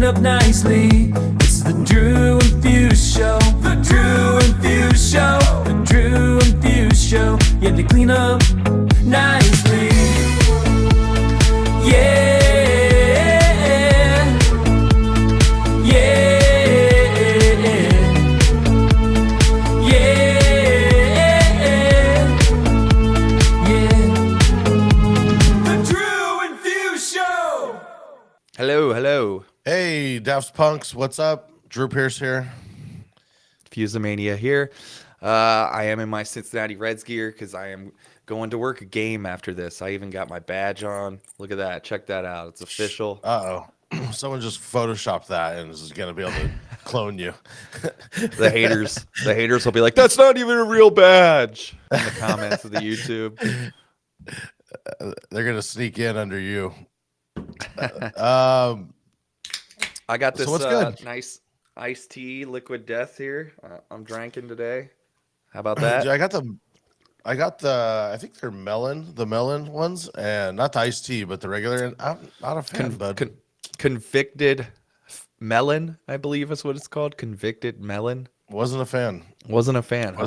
up nicely. It's the Drew and Fuse Show. The Drew and Fuse Show. The Drew and Fuse Show. Yeah, they clean up nicely. Yeah. Hello. Hey, Daft Punks, what's up? Drew Pierce here. Fusemania here. I am in my Cincinnati Reds gear because I am going to work a game after this. I even got my badge on. Look at that. Check that out. It's official. Uh-oh. Someone just photoshopped that and is going to be able to clone you. The haters will be like, that's not even a real badge in the comments of the YouTube. They're going to sneak in under you. I got this so nice iced tea, liquid death here. I'm drinking today. How about that? I got the I think they're the melon ones, and not the iced tea, but the regular. And I'm not a fan, bud. Convicted melon, I believe is what it's called. Convicted melon. Wasn't a fan. Wasn't a fan.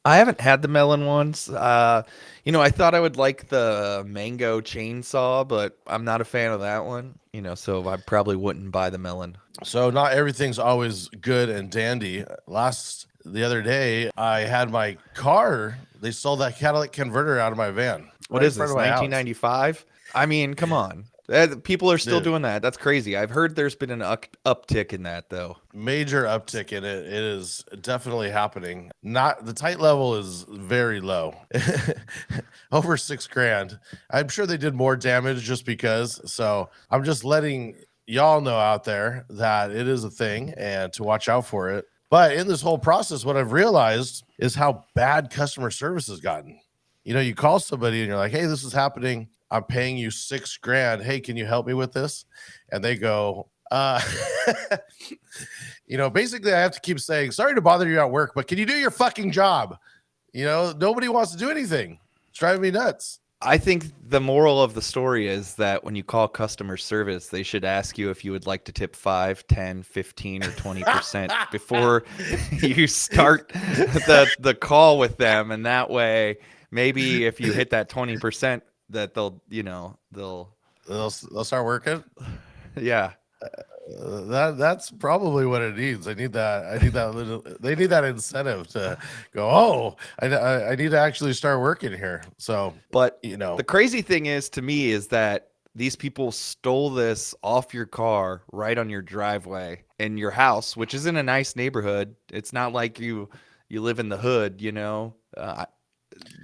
I haven't had the melon ones. I thought I would like the mango chainsaw, but I'm not a fan of that one. So I probably wouldn't buy the melon. So not everything's always good and dandy. The other day, I had my car. They sold that catalytic converter out of my van. What is this? 1995? I mean, come on. People are still doing that. That's crazy. I've heard there's been an uptick in that, though. Major uptick in it. It is definitely happening. Not the tight level is very low. Over $6,000. I'm sure they did more damage just because. So I'm just letting y'all know out there that it is a thing and to watch out for it. But in this whole process, what I've realized is how bad customer service has gotten. You call somebody and you're like, hey, this is happening. I'm paying you $6,000. Hey, can you help me with this? And they go, basically I have to keep saying, sorry to bother you at work, but can you do your fucking job? Nobody wants to do anything. It's driving me nuts. I think the moral of the story is that when you call customer service, they should ask you if you would like to tip 5, 10, 15, or 20% before you start the call with them. And that way, maybe if you hit that 20%, that they'll start working. Yeah. That's probably what it needs. They need that incentive to go, oh, I need to actually start working here. So, but the crazy thing is to me is that these people stole this off your car right on your driveway in your house, which is in a nice neighborhood. It's not like you live in the hood,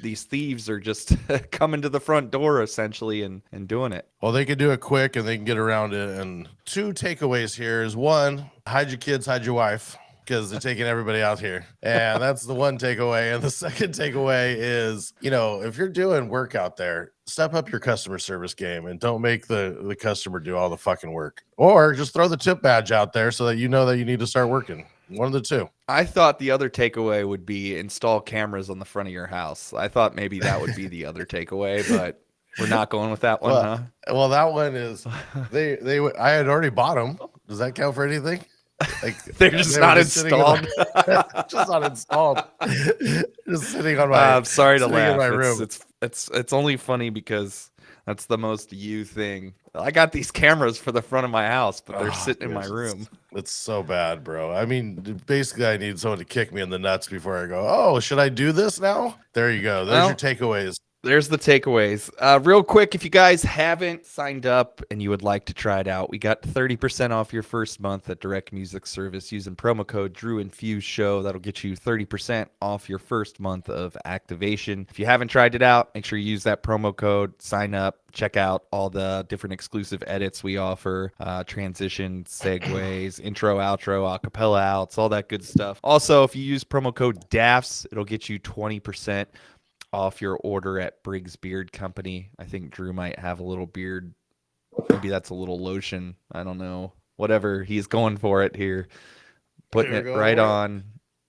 these thieves are just coming to the front door essentially and doing it. Well, they can do it quick and they can get around it. And 2 takeaways here is 1, hide your kids, hide your wife, because they're taking everybody out here. And that's the one takeaway. And the second takeaway is, if you're doing work out there, step up your customer service game and don't make the customer do all the fucking work. Or just throw the tip badge out there so that you know that you need to start working. One of the two. I thought the other takeaway would be install cameras on the front of your house. I thought maybe that would be the other takeaway, but we're not going with that one, huh? Well, that one is I had already bought them. Does that count for anything? Like they're just not installed. Just not installed. Just sitting on my. I'm sorry to laugh. In my room. It's only funny because that's the most you thing. I got these cameras for the front of my house, but they're sitting in my room. It's so bad, bro. I mean, basically, I need someone to kick me in the nuts before I go, oh, should I do this now? There you go. There's your takeaways. There's the takeaways. Real quick, if you guys haven't signed up and you would like to try it out, we got 30% off your first month at Direct Music Service using promo code Drew and Fuse Show. That'll get you 30% off your first month of activation. If you haven't tried it out, make sure you use that promo code, sign up, check out all the different exclusive edits we offer, transitions, segues, intro, outro, acapella outs, all that good stuff. Also, if you use promo code DAFS, it'll get you 20% off your order at Briggs Beard Company. I think Drew might have a little beard. Maybe that's a little lotion. I don't know. Whatever. He's going for it here. Putting it right on.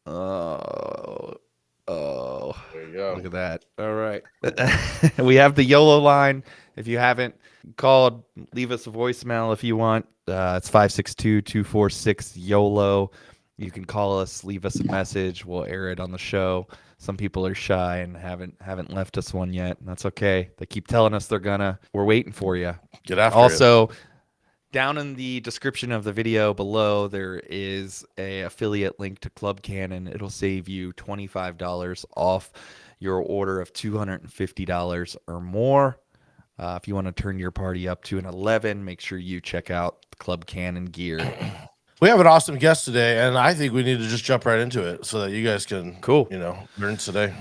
Oh. There you go. Look at that. All right. We have the YOLO line. If you haven't called, leave us a voicemail if you want. It's 562-246-YOLO. You can call us, leave us a message. We'll air it on the show. Some people are shy and haven't left us one yet. And that's okay. They keep telling us they're gonna. We're waiting for you. Get after it. Also, down in the description of the video below, there is a affiliate link to Club Cannon. It'll save you $25 off your order of $250 or more. If you want to turn your party up to an 11, make sure you check out Club Cannon gear. We have an awesome guest today, and I think we need to just jump right into it so that you guys can, Cool. learn today.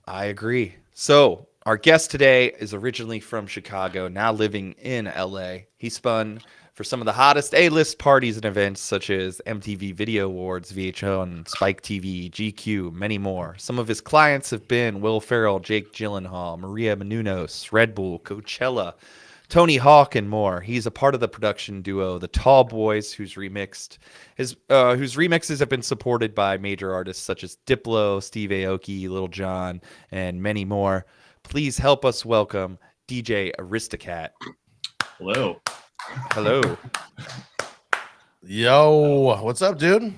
I agree. So our guest today is originally from Chicago, now living in LA. He spun for some of the hottest A-list parties and events such as MTV Video Awards, VH1, Spike TV, GQ, many more. Some of his clients have been Will Ferrell, Jake Gyllenhaal, Maria Menounos, Red Bull, Coachella, Tony Hawk, and more. He's a part of the production duo The Tall Boys, whose remixes have been supported by major artists such as Diplo, Steve Aoki, Lil Jon, and many more. Please help us welcome DJ Aristocat. Hello. Hello. Yo, what's up, dude? What's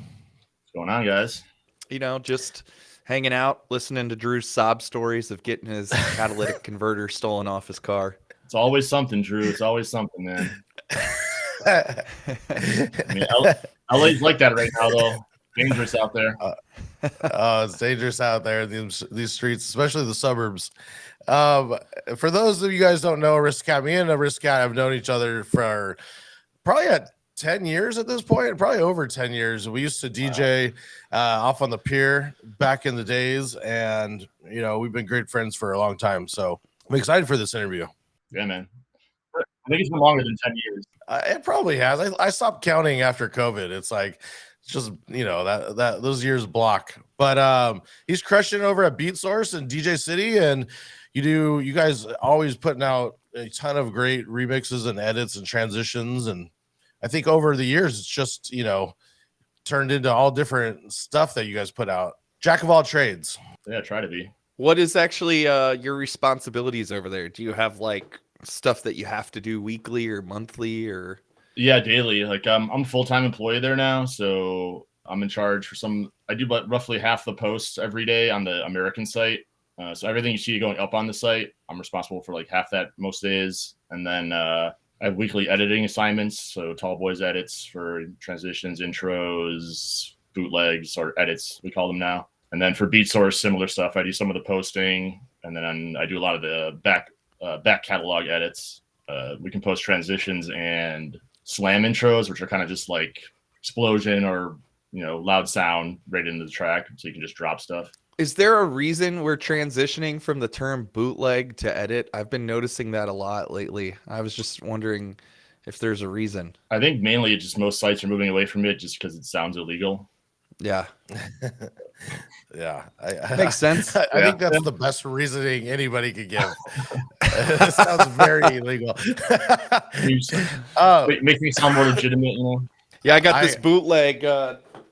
going on, guys? Just hanging out, listening to Drew's sob stories of getting his catalytic converter stolen off his car. It's always something, Drew. It's always something, man. I mean, LA's like that right now, though. Dangerous out there. It's dangerous out there, these streets, especially the suburbs. For those of you guys don't know, Aristocat, me and Aristocat have known each other for probably 10 years at this point, probably over 10 years. We used to DJ off on the pier back in the days, and we've been great friends for a long time. So I'm excited for this interview. Yeah, man. I think it's been longer than 10 years. It probably has. I stopped counting after COVID. It's like just that those years block. But he's crushing over at Beatsource and DJ City, and you guys always putting out a ton of great remixes and edits and transitions, and I think over the years it's just turned into all different stuff that you guys put out. Jack of all trades. Yeah, try to be. What is actually your responsibilities over there? Do you have like stuff that you have to do weekly or monthly or? Yeah, daily. Like I'm a full-time employee there now, so I'm in charge for I do roughly half the posts every day on the American site. So everything you see going up on the site, I'm responsible for like half that most days. And then I have weekly editing assignments. So Tall Boys edits for transitions, intros, bootlegs, or edits, we call them now. And then for Beatsource, similar stuff. I do some of the posting, and then I do a lot of the back catalog edits. We can post transitions and slam intros, which are kind of just like explosion or loud sound right into the track, so you can just drop stuff. Is there a reason we're transitioning from the term bootleg to edit? I've been noticing that a lot lately. I was just wondering if there's a reason. I think mainly just most sites are moving away from it just because it sounds illegal. Yeah. Yeah. Makes sense. I think that's the best reasoning anybody could give. It sounds very illegal. Makes me sound more legitimate, Yeah, I got this bootleg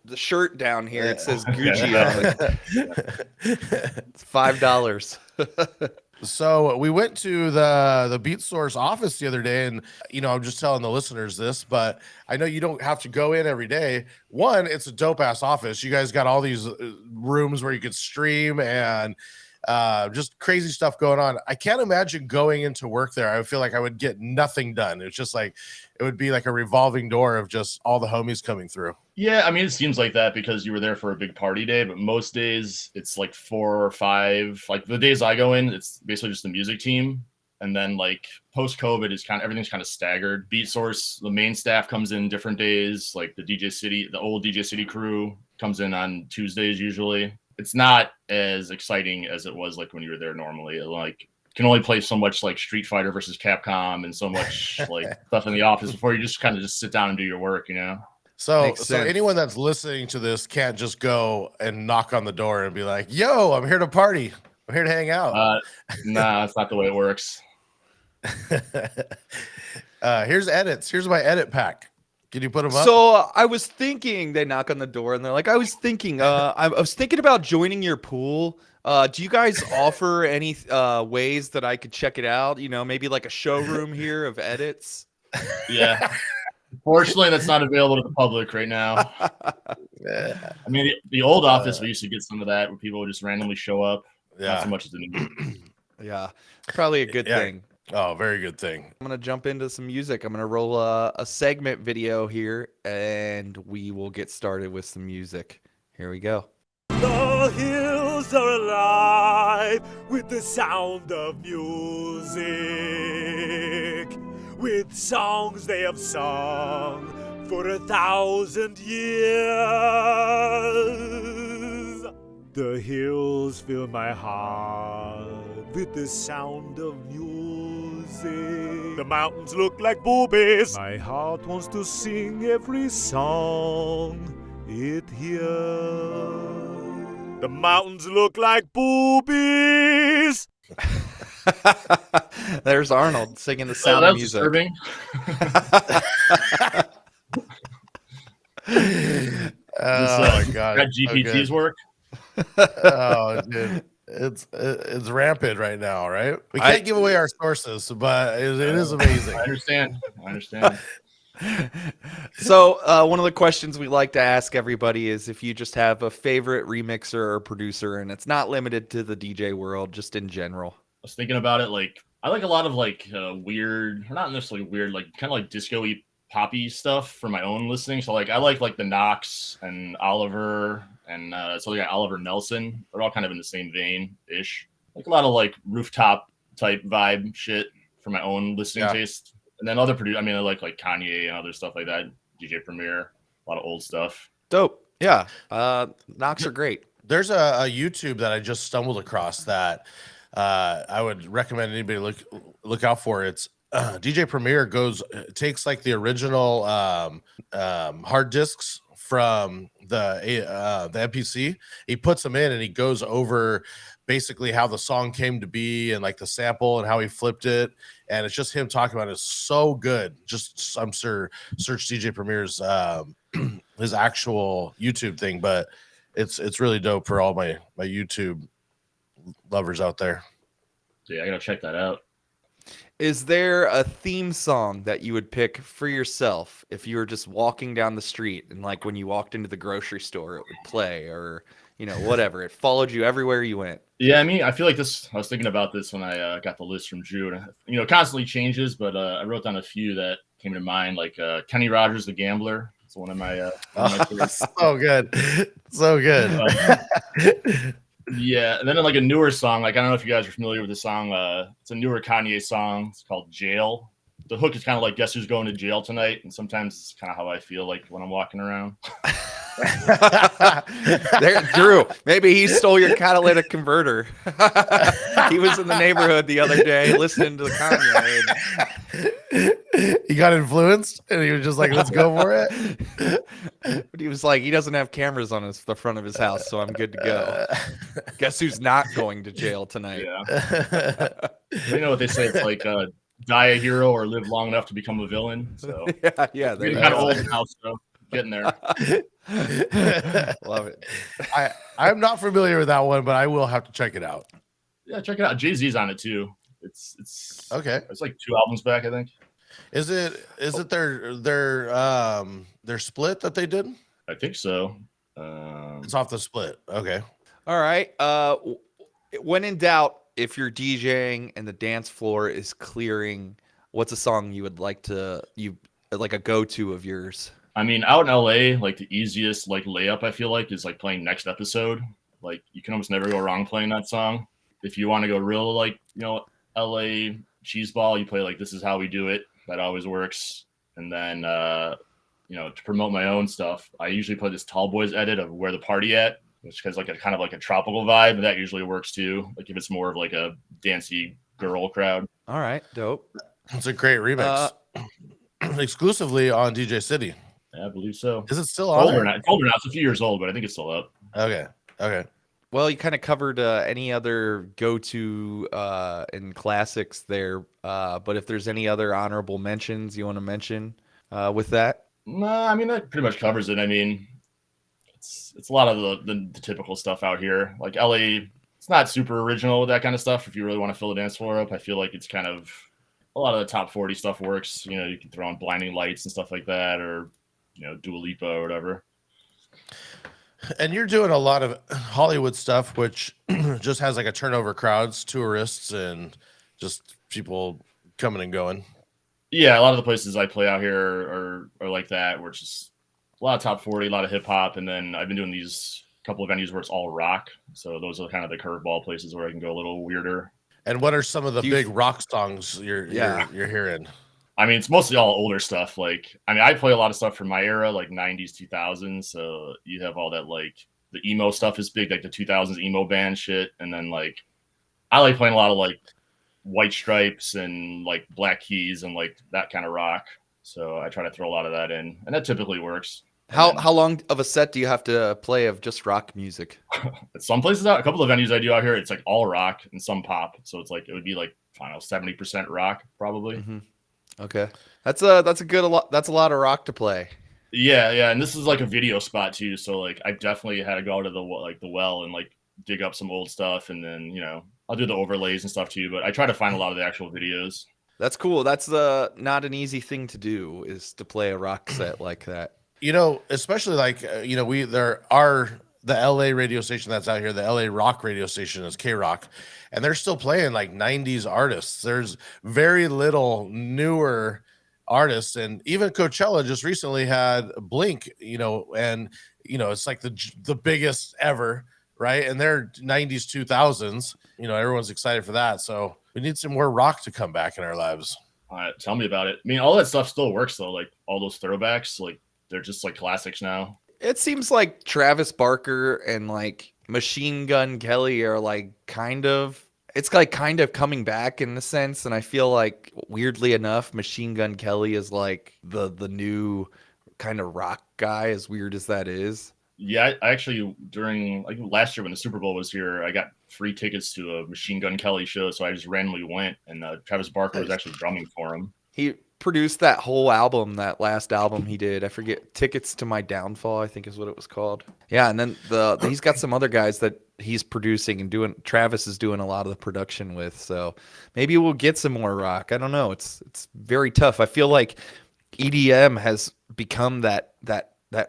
the shirt down here. It says Gucci on it. It's $5. So we went to the Beatsource office the other day, and I'm just telling the listeners this, but I know you don't have to go in every day. One, it's a dope ass office. You guys got all these rooms where you could stream and just crazy stuff going on. I can't imagine going into work there. I feel like I would get nothing done. It's just like it would be like a revolving door of just all the homies coming through. Yeah, I mean, it seems like that because you were there for a big party day, but most days it's like 4 or 5. Like the days I go in, it's basically just the music team. And then like post-COVID is everything's kind of staggered. Beatsource, the main staff comes in different days. Like the old DJ City crew comes in on Tuesdays usually. It's not as exciting as it was like when you were there normally. Like can only play so much like Street Fighter versus Capcom and so much like stuff in the office before you just kind of just sit down and do your work, So anyone that's listening to this can't just go and knock on the door and be like, yo, I'm here to party. I'm here to hang out. Nah, that's not the way it works. Here's edits. Here's my edit pack. Can you put them up? So I was thinking, they knock on the door and they're like, I was thinking about joining your pool. Do you guys offer any ways that I could check it out? You know, maybe like a showroom here of edits. Yeah. Fortunately, that's not available to the public right now. Yeah. I mean, the old office, we used to get some of that where people would just randomly show up. Yeah. Not so much as the new. Yeah, probably a good thing. Oh, very good thing. I'm going to jump into some music. I'm going to roll a segment video here, and we will get started with some music. Here we go. The hills are alive with the sound of music, with songs they have sung for 1,000 years. The hills fill my heart with the sound of music. The mountains look like boobies. My heart wants to sing every song it hears. The mountains look like boobies. There's Arnold singing the sound of music. Disturbing. Oh my god. Got GPT's work. Oh, dude. It's rampant right now, right? We can't give away our sources, but it is amazing. I understand. So one of the questions we like to ask everybody is if you just have a favorite remixer or producer, and it's not limited to the DJ world, just in general. I was thinking about it. Like, I like a lot of like weird, or not necessarily weird, like kind of like disco-y poppy stuff for my own listening. So like, I like the Knox and Oliver and so we got Oliver Nelson. They're all kind of in the same vein ish. Like a lot of like rooftop type vibe shit for my own listening taste. And then other producers, I mean, I like Kanye and other stuff like that. DJ Premier, a lot of old stuff. Dope. Yeah. Knox are great. There's a YouTube that I just stumbled across that I would recommend anybody look out for. It's DJ Premier takes like the original hard discs from the MPC. He puts them in and he goes over basically how the song came to be and like the sample and how he flipped it, and it's just him talking about it. It's so good. Just I'm sure search DJ Premier's his actual YouTube thing, but it's really dope for all my YouTube lovers out there. Yeah, I gotta check that out. Is there a theme song that you would pick for yourself if you were just walking down the street and like when you walked into the grocery store it would play, or you know, whatever, it followed you everywhere you went? Yeah, I mean, I feel like this. I was thinking about this when I got the list from Drew, and you know, it constantly changes. But I wrote down a few that came to mind, like Kenny Rogers, The Gambler. It's one of my favorites. So good, so good. Yeah, and then like a newer song, like I don't know if you guys are familiar with the song. It's a newer Kanye song. It's called Jail. The hook is kind of like Guess Who's Going to Jail Tonight, and sometimes it's kind of how I feel like when I'm walking around. There, Drew, maybe he stole your catalytic converter. He was in the neighborhood the other day listening to the Kanye. He got influenced and he was just like, let's go for it. But he was like, he doesn't have cameras on the front of his house, so I'm good to go. Guess who's not going to jail tonight? Yeah. You know what they say? It's like die a hero or live long enough to become a villain. So yeah, we're kind of old now, so getting there. Love it. I'm not familiar with that one, but I will have to check it out. Yeah, check it out. Jay-Z's on it too. It's okay. It's like 2 albums back, I think. Is it their split that they did? I think so. It's off the split. Okay. All right. When in doubt, if you're DJing and the dance floor is clearing, what's a song you would like like a go-to of yours? I mean, out in LA, like the easiest like layup I feel like is like playing Next Episode. Like you can almost never go wrong playing that song. If you want to go real like, you know, LA cheeseball, you play like This Is How We Do It. That always works. And then you know, to promote my own stuff, I usually play this Tall Boys edit of Where the Party At, which has like a kind of like a tropical vibe, and that usually works too. Like if it's more of like a dancey girl crowd. All right, dope. It's a great remix. Exclusively on DJ City. Yeah, I believe so. Is it still on? It's older now. It's a few years old, but I think it's still up. Okay. Well, you kind of covered any other go-to and classics there, but if there's any other honorable mentions you want to mention with that? Nah, I mean that pretty much covers it. I mean, it's a lot of the typical stuff out here. Like LA, it's not super original with that kind of stuff. If you really want to fill the dance floor up, I feel like it's kind of a lot of the top 40 stuff works. You know, you can throw on Blinding Lights and stuff like that, or Dua Lipa or whatever. And you're doing a lot of Hollywood stuff, which just has like a turnover crowds, tourists, and just people coming and going. Yeah, a lot of the places I play out here are like that, where it's just a lot of top 40, a lot of hip hop, and then I've been doing these couple of venues where it's all rock. So those are kind of the curveball places where I can go a little weirder. And what are some of the Do you big rock songs you're hearing? I mean, it's mostly all older stuff. Like, I mean, I play a lot of stuff from my era, like 90s, 2000s. So you have all that, like, the emo stuff is big, like the 2000s emo band shit. And then, like, I like playing a lot of, like, White Stripes and, like, Black Keys and, like, that kind of rock. So I try to throw a lot of that in. And that typically works. How long of a set do you have to play of just rock music? At some places out, a couple of venues I do out here, it's, like, all rock and some pop. So it's, like, it would be, like, I don't know, 70% rock, probably. Mm-hmm. Okay, that's a lot. That's a lot of rock to play. Yeah, and this is like a video spot too, so like I definitely had to go to the well and like dig up some old stuff, and then I'll do the overlays and stuff too. But I try to find a lot of the actual videos. That's cool. That's not an easy thing to do, is to play a rock set like that. Especially like there are the LA radio station that's out here, the LA rock radio station is K-Rock, and they're still playing like 90s artists. There's very little newer artists, and even Coachella just recently had Blink, and it's like the biggest ever, right? And they're 90s 2000s. Everyone's excited for that, so we need some more rock to come back in our lives. Tell me about it. I mean, all that stuff still works though, like all those throwbacks, like they're just like classics now. It seems like Travis Barker and like Machine Gun Kelly are like kind of coming back in a sense, and I feel like weirdly enough, Machine Gun Kelly is like the new kind of rock guy, as weird as that is. Yeah, I actually during like last year when the Super Bowl was here, I got free tickets to a Machine Gun Kelly show, so I just randomly went, and Travis Barker was actually drumming for him. He produced that whole album, that last album he did. I forget, Tickets to My Downfall, I think is what it was called. Yeah, and then he's got some other guys that he's producing and doing. Travis is doing a lot of the production with, so maybe we'll get some more rock. I don't know. It's very tough. I feel like EDM has become that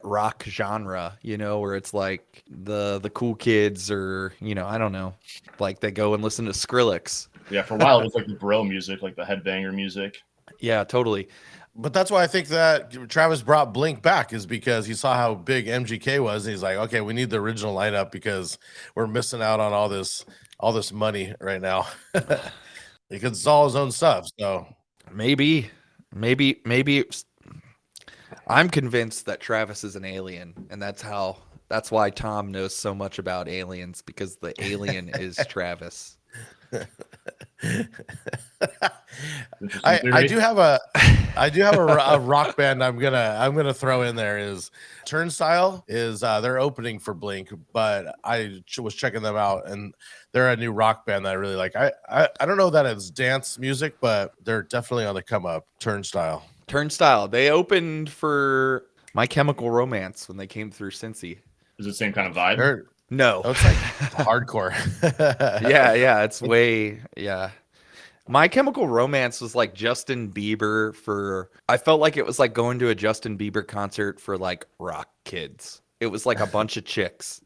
rock genre, where it's like the cool kids, or I don't know, like they go and listen to Skrillex. Yeah, for a while it was like the bro music, like the headbanger music. Yeah, totally. But that's why I think that Travis brought Blink back, is because he saw how big MGK was, and he's like, okay, we need the original lineup because we're missing out on all this money right now. Because it's all his own stuff. So maybe I'm convinced that Travis is an alien, and that's why Tom knows so much about aliens, because the alien is Travis. I do have a rock band I'm gonna throw in there. Is Turnstile is they're opening for Blink, but I was checking them out, and they're a new rock band that I really like. I don't know that it's dance music, but they're definitely on the come up. Turnstile, they opened for My Chemical Romance when they came through Cincy. Is it the same kind of vibe? No, it's like hardcore. yeah, it's way, yeah. My Chemical Romance was like Justin Bieber I felt like it was like going to a Justin Bieber concert for like rock kids. It was like a bunch of chicks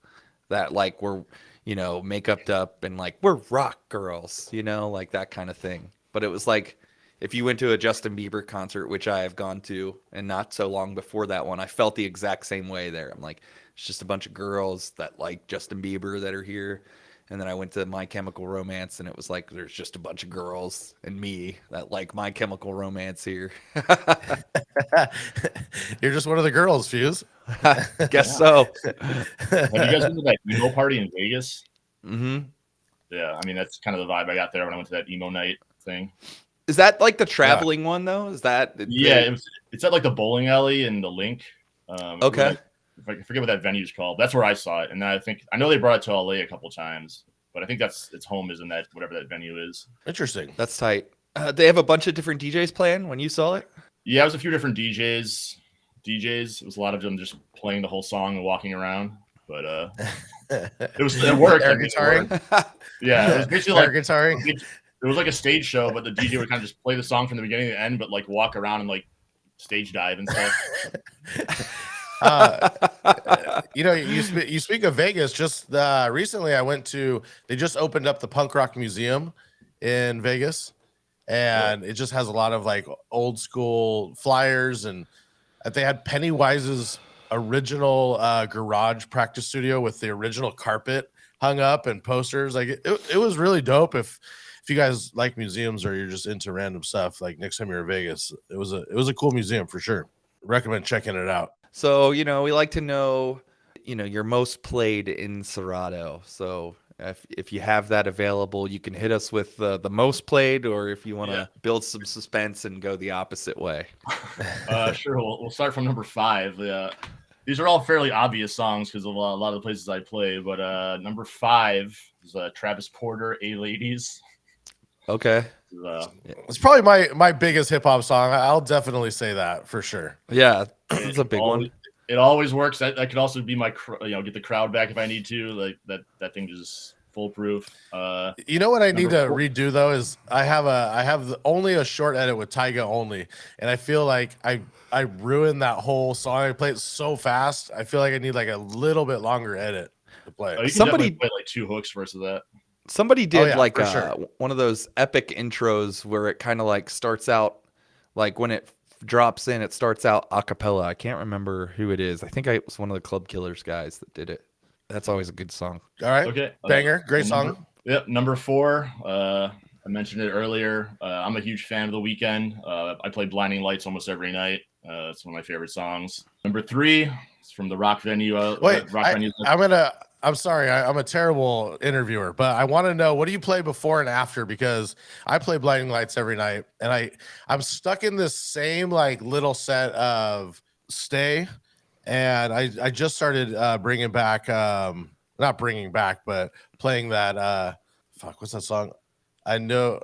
that like were, make-upped up and like, we're rock girls, like that kind of thing. But it was like, if you went to a Justin Bieber concert, which I have gone to, and not so long before that one, I felt the exact same way there. I'm like, it's just a bunch of girls that like Justin Bieber that are here. And then I went to My Chemical Romance, and it was like, there's just a bunch of girls and me that like My Chemical Romance here. You're just one of the girls, Fuse. Guess so. Have you guys been to that emo party in Vegas? Mm-hmm. Yeah, I mean, that's kind of the vibe I got there when I went to that emo night thing. Is that like the traveling one though? Is that? Yeah, it's at like the bowling alley in the Link. Okay. I forget what that venue is called. That's where I saw it, and I know they brought it to LA a couple times, but I think its home is in that whatever that venue is. Interesting. That's tight. They have a bunch of different DJs playing when you saw it. Yeah, it was a few different DJs. DJs. It was a lot of them just playing the whole song and walking around. But it worked. Air I mean, it guitaring? worked. Yeah, it was basically Air like guitaring? it was like a stage show, but the DJ would kind of just play the song from the beginning to the end, but like walk around and like stage dive and stuff. You speak of Vegas. Just recently, they just opened up the Punk Rock Museum in Vegas, and it just has a lot of like old school flyers, and they had Pennywise's original garage practice studio with the original carpet hung up and posters. Like it was really dope. If you guys like museums or you're just into random stuff, like next time you're in Vegas, it was a cool museum for sure. Recommend checking it out. So, we like to know, your most played in Serato. So if you have that available, you can hit us with the most played, or if you want to build some suspense and go the opposite way. Sure. We'll start from number 5. These are all fairly obvious songs because of a lot of the places I play. But number 5 is Travis Porter, "A Ladies." Okay. It's probably my biggest hip hop song. I'll definitely say that for sure. Yeah, it's a big one. It always works. That could also be my, get the crowd back if I need to. Like that thing is foolproof. You know what I need to redo though is I have only a short edit with Tyga only, and I feel like I ruined that whole song. I played it so fast. I feel like I need like a little bit longer edit to play. You can definitely play like 2 hooks versus that. Somebody did sure. one of those epic intros where it kind of like starts out, like when it drops in, it starts out a cappella. I can't remember who it is. I think it was one of the Club Killers guys that did it. That's always a good song. All right. Okay. Banger. Great song. Number 4. I mentioned it earlier. I'm a huge fan of The Weeknd. I play Blinding Lights almost every night. It's one of my favorite songs. Number 3 is from the rock venue. I'm sorry, I'm a terrible interviewer, but I want to know, what do you play before and after? Because I play Blinding Lights every night, and I'm stuck in this same like little set of Stay, and I just started bringing back, not bringing back, but playing that what's that song? I know,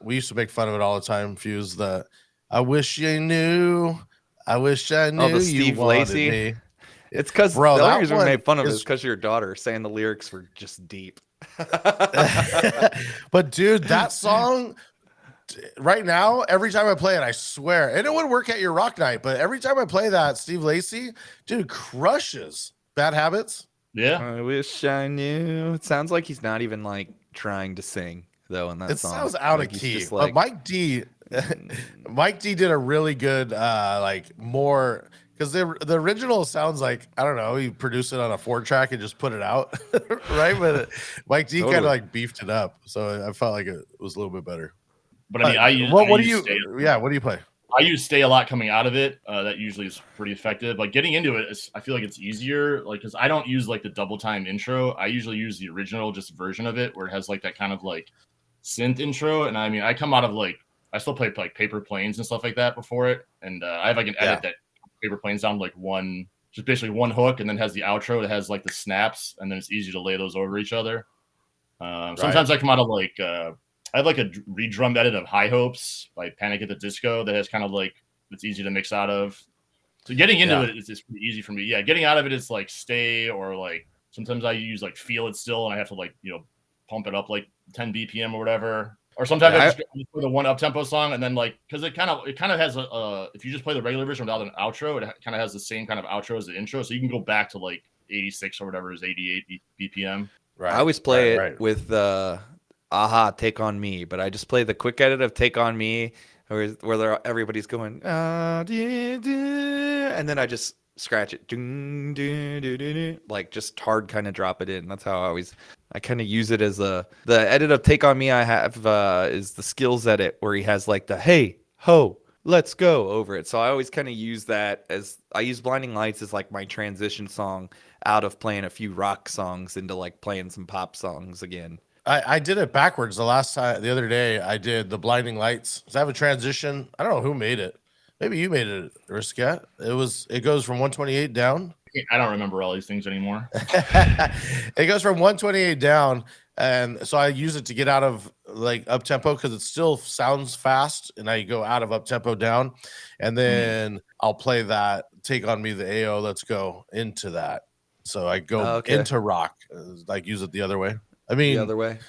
we used to make fun of it all the time. Fuse the I wish I knew the Steve you wanted Lacy me. It's because the Bro, only that reason we one made fun of it is- is because your daughter saying the lyrics were just deep. But dude, that song right now, every time I play it, I swear, and it would work at your rock night, but every time I play that, Steve Lacy, dude, crushes Bad Habits. Yeah. I wish I knew. It sounds like he's not even like trying to sing though in that It song. sounds out Like, of he's key, just but Mike D did a really good like more, because the original sounds like, I don't know, he produced it on a 4-track and just put it out. Right, but Mike D kind of like beefed it up, so I felt like it was a little bit better. But I mean, what do you play? I use Stay a lot coming out of it. That usually is pretty effective. Like getting into it, I feel like it's easier. Like, because I don't use like the double time intro. I usually use the original just version of it where it has like that kind of like synth intro. And I mean, I come out of like, I still play like Paper Planes and stuff like that before it. And I have like an edit that Paper Planes down like just basically one hook, and then has the outro that has like the snaps, and then it's easy to lay those over each other. Sometimes I come out of like, I have like a re-drum edit of High Hopes by Panic at the Disco that has kind of like, it's easy to mix out of. So getting into it is pretty easy for me. Yeah, getting out of it is like Stay, or like sometimes I use like Feel It Still, and I have to like, pump it up like 10 BPM or whatever. Or sometimes I just play the one up-tempo song, and then like, because it kind of has if you just play the regular version without an outro, it kind of has the same kind of outro as the intro, so you can go back to like 86 or whatever is 88 BPM. Right. I always play it with Aha, Take On Me, but I just play the quick edit of Take On Me, where everybody's going, and then I just scratch it, like just hard kind of drop it in. That's how I kind of use it as the edit of Take On Me I have is the skills edit, where he has like the hey, ho, let's go over it. So I always kind of use that as, I use Blinding Lights as like my transition song out of playing a few rock songs into like playing some pop songs again. I did it backwards the other day. I did the Blinding Lights. So I have a transition. I don't know who made it. Maybe you made it, Aristocat. It goes from 128 down. I don't remember all these things anymore. It goes from 128 down, and so I use it to get out of like up tempo because it still sounds fast, and I go out of up tempo down, and then I'll play that "Take on Me" the AO "Let's Go" into that. So I go Okay. into rock, like use it the other way. I The mean, other way.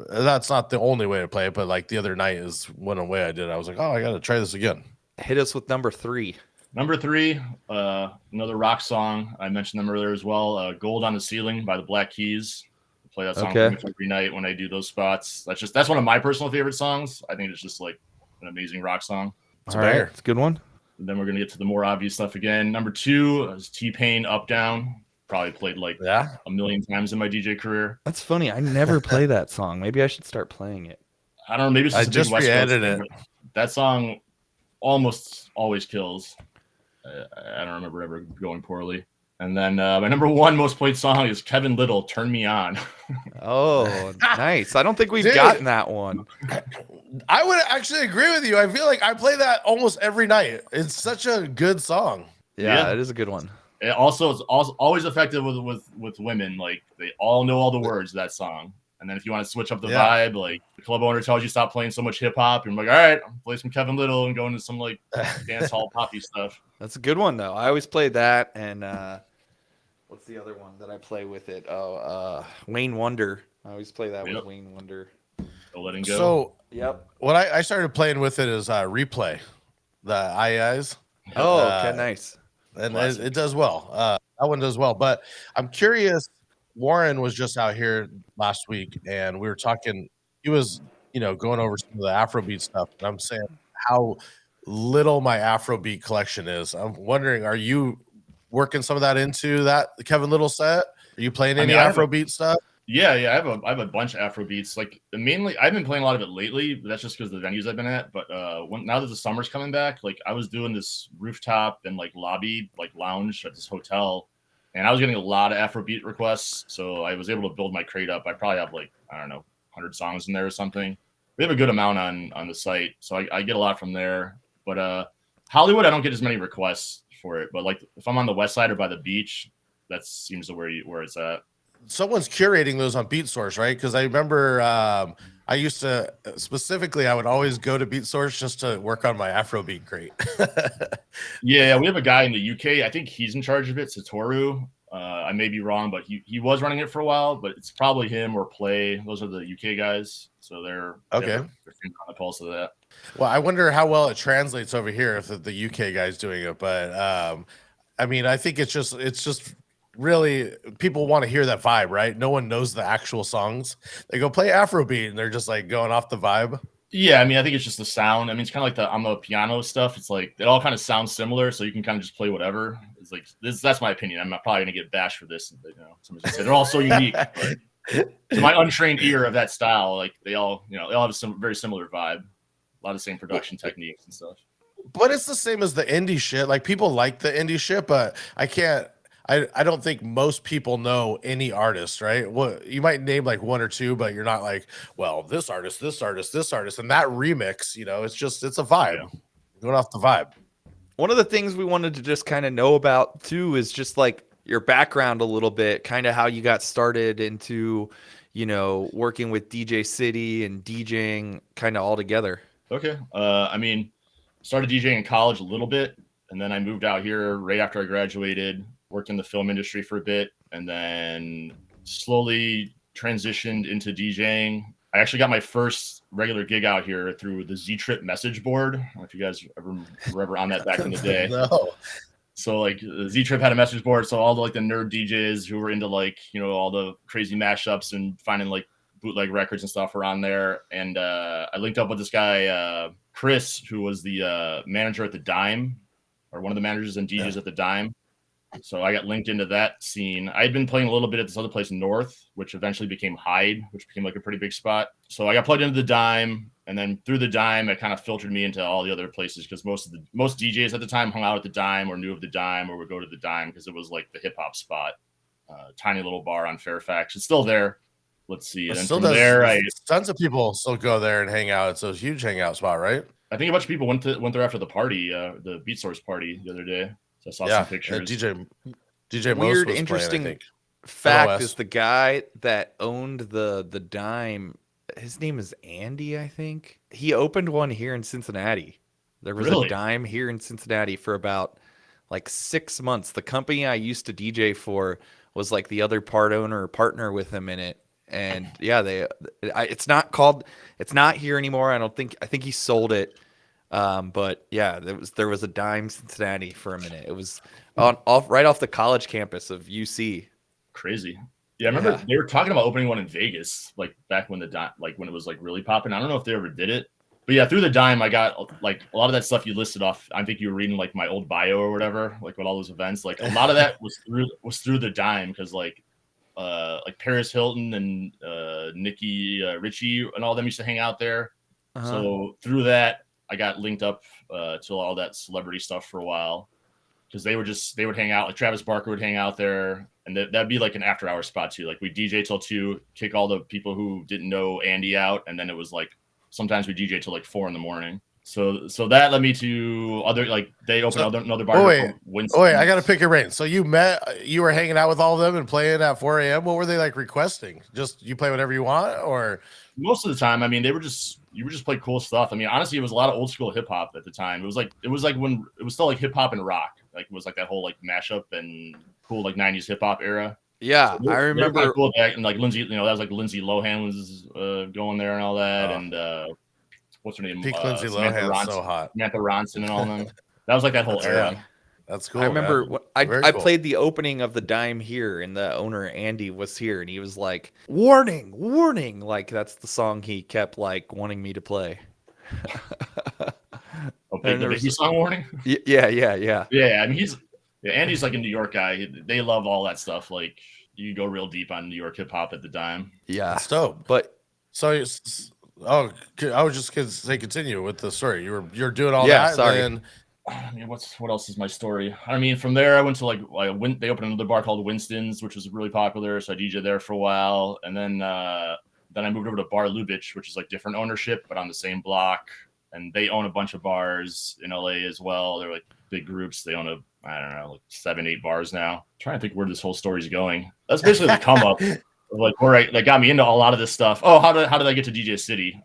that's not the only way to play it, but like the other night is one way I did. I was like, oh, I got to try this again. Hit us with number 3. Number 3, another rock song. I mentioned them earlier as well. "Gold on the Ceiling" by the Black Keys. I play that song pretty much every night when I do those spots. That's one of my personal favorite songs. I think it's just like an amazing rock song. It's a banger. It's a good one. And then we're gonna get to the more obvious stuff again. Number 2 is T-Pain, "Up Down." Probably played like a million times in my DJ career. That's funny. I never play that song. Maybe I should start playing it. I don't know. Maybe it's just I just re-edited it. That song almost always kills. I don't remember ever going poorly. And then my number 1 most played song is Kevin Little, "Turn Me On." Oh, nice. I don't think we've Dude. gotten that one. I would actually agree with you. I feel like I play that almost every night. It's such a good song. Yeah, it is a good one. It also is always effective with women. Like they all know all the words of that song. And then if you want to switch up the vibe, like the club owner tells you stop playing so much hip hop, and I'm like, all right, I'll play some Kevin Little and go into some like dance hall poppy stuff. That's a good one though. I always played that, and what's the other one that I play with it? Wayne Wonder. I always play that with Wayne Wonder. So letting go. So Yep. what I started playing with it is Replay, the IIs. Oh, okay, nice. And it does well. That one does well. But I'm curious. Warren was just out here last week, and we were talking. He was, going over some of the Afrobeat stuff, and I'm saying how little my Afrobeat collection is. I'm wondering, are you working some of that into that Kevin Little set? Are you playing any Afrobeat stuff? Yeah, I have a bunch of Afro beats. Like mainly, I've been playing a lot of it lately, but that's just because of the venues I've been at. But now that the summer's coming back, like I was doing this rooftop and like lobby, like lounge at this hotel, and I was getting a lot of Afro beat requests. So I was able to build my crate up. I probably have like, I don't know, 100 songs in there or something. We have a good amount on the site, so I get a lot from there. But Hollywood, I don't get as many requests for it. But like if I'm on the west side or by the beach, that seems to where it's at. Someone's curating those on Beatsource, right? Because I remember I used to specifically, I would always go to Beatsource just to work on my Afrobeat crate. Yeah, we have a guy in the UK. I think he's in charge of it, Satoru. I may be wrong, but he was running it for a while. But it's probably him or Play. Those are the UK guys, so they're okay. They're on the pulse of that. Well, I wonder how well it translates over here if the UK guy's doing it. But I mean, I think it's just. Really, people want to hear that vibe, right? No one knows the actual songs. They go play Afrobeat, and they're just like going off the vibe. Yeah, I mean, I think it's just the sound. I mean, it's kind of like on the piano stuff. It's like it all kind of sounds similar, so you can kind of just play whatever. It's like that's my opinion. I'm probably gonna get bashed for this. Somebody's gonna say they're all so unique. But to my untrained ear of that style, like they all have some very similar vibe. A lot of the same production techniques and stuff. But it's the same as the indie shit. Like people like the indie shit, but I don't think most people know any artist, right? Well, you might name like one or two, but you're not like, well, this artist, and that remix, it's a vibe. Yeah. Going off the vibe. One of the things we wanted to just kind of know about too is just like your background a little bit, kind of how you got started into, working with DJ City and DJing kind of all together. Okay. I mean, started DJing in college a little bit, and then I moved out here right after I graduated. Worked in the film industry for a bit, and then slowly transitioned into DJing. I actually got my first regular gig out here through the Z-Trip message board. I don't know if you guys were ever on that back in the day. No. So like Z-Trip had a message board, so all the like the nerd DJs who were into like all the crazy mashups and finding like bootleg records and stuff were on there. And I linked up with this guy Chris, who was the manager at the Dime, or one of the managers and DJs at the Dime. So I got linked into that scene. I had been playing a little bit at this other place North, which eventually became Hyde, which became like a pretty big spot. So I got plugged into the Dime, and then through the Dime, it kind of filtered me into all the other places because most DJs at the time hung out at the Dime or knew of the Dime or would go to the Dime because it was like the hip hop spot. Tiny little bar on Fairfax. It's still there. Let's see. And then from there, tons of people still go there and hang out. It's a huge hangout spot, right? I think a bunch of people went there after the party, the Beatsource party the other day. I saw some pictures. DJ Weird, Most interesting playing, fact is the guy that owned the Dime. his name is Andy, I think. He opened one here in Cincinnati. There was a Really? dime here in Cincinnati for about like 6 months. The company I used to DJ for was like the other part owner or partner with him in it. And yeah, it's not here anymore. I think he sold it. But yeah, there was a dime Cincinnati for a minute. It was right off the college campus of UC. Crazy. Yeah, I remember Yeah. they were talking about opening one in Vegas, like back when when it was like really popping. I don't know if they ever did it, but yeah, through the dime, I got like a lot of that stuff you listed off. I think you were reading like my old bio or whatever, like with all those events. Like a lot of that was through the dime because like Paris Hilton and Nikki Richie and all them used to hang out there. Uh-huh. So through that, I got linked up to all that celebrity stuff for a while because they would hang out. Like Travis Barker would hang out there, and that'd be like an after hour spot too. Like we DJ till 2, kick all the people who didn't know Andy out, and then it was like sometimes we DJ till like 4 a.m. So that led me to other like they opened another bar. Wait, I got to pick your brain. So you were hanging out with all of them and playing at 4 a.m. What were they like requesting? Just you play whatever you want, or most of the time? I mean, you would just play cool stuff. I mean, honestly, it was a lot of old school hip hop at the time. It was like when it was still like hip hop and rock. Like it was like that whole like mashup and cool like 90s hip hop era. Yeah, So I remember. cool back, and like Lindsay, that was like Lindsay Lohan was going there and all that, and what's her name? peak Lindsay Lohan, so hot. Samantha Ronson and all them. That was like that whole era. Yeah. That's cool. I remember man. I Cool. played the opening of the dime here, and the owner Andy was here, and he was like, "Warning, warning!" Like that's the song he kept like wanting me to play. Okay, the Mickey song warning. Yeah. Yeah, I mean Andy's like a New York guy. They love all that stuff. Like you go real deep on New York hip hop at the dime. Yeah, That's dope. but So, I was just gonna say, continue with the story. You're doing all Yeah, that. sorry. And I mean, what else is my story? I mean, from there I went to they opened another bar called Winston's, which was really popular. So I DJed there for a while, and then I moved over to Bar Lubitsch, which is like different ownership, but on the same block. And they own a bunch of bars in LA as well. They're like big groups. They own like 7-8 bars now. I'm trying to think where this whole story's going. That's basically the come up, like where that got me into a lot of this stuff. Oh, how did I get to DJ City?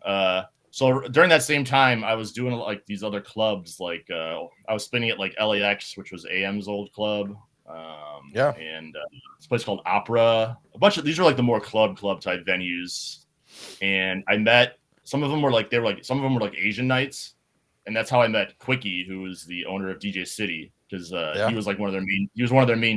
So during that same time, I was doing like these other clubs. Like I was spinning at like LAX, which was AM's old club. And this place called Opera. A bunch of these were like the more club type venues. And I met some of them were like Asian nights, and that's how I met Quickie, who was the owner of DJ City, because he was like one of their main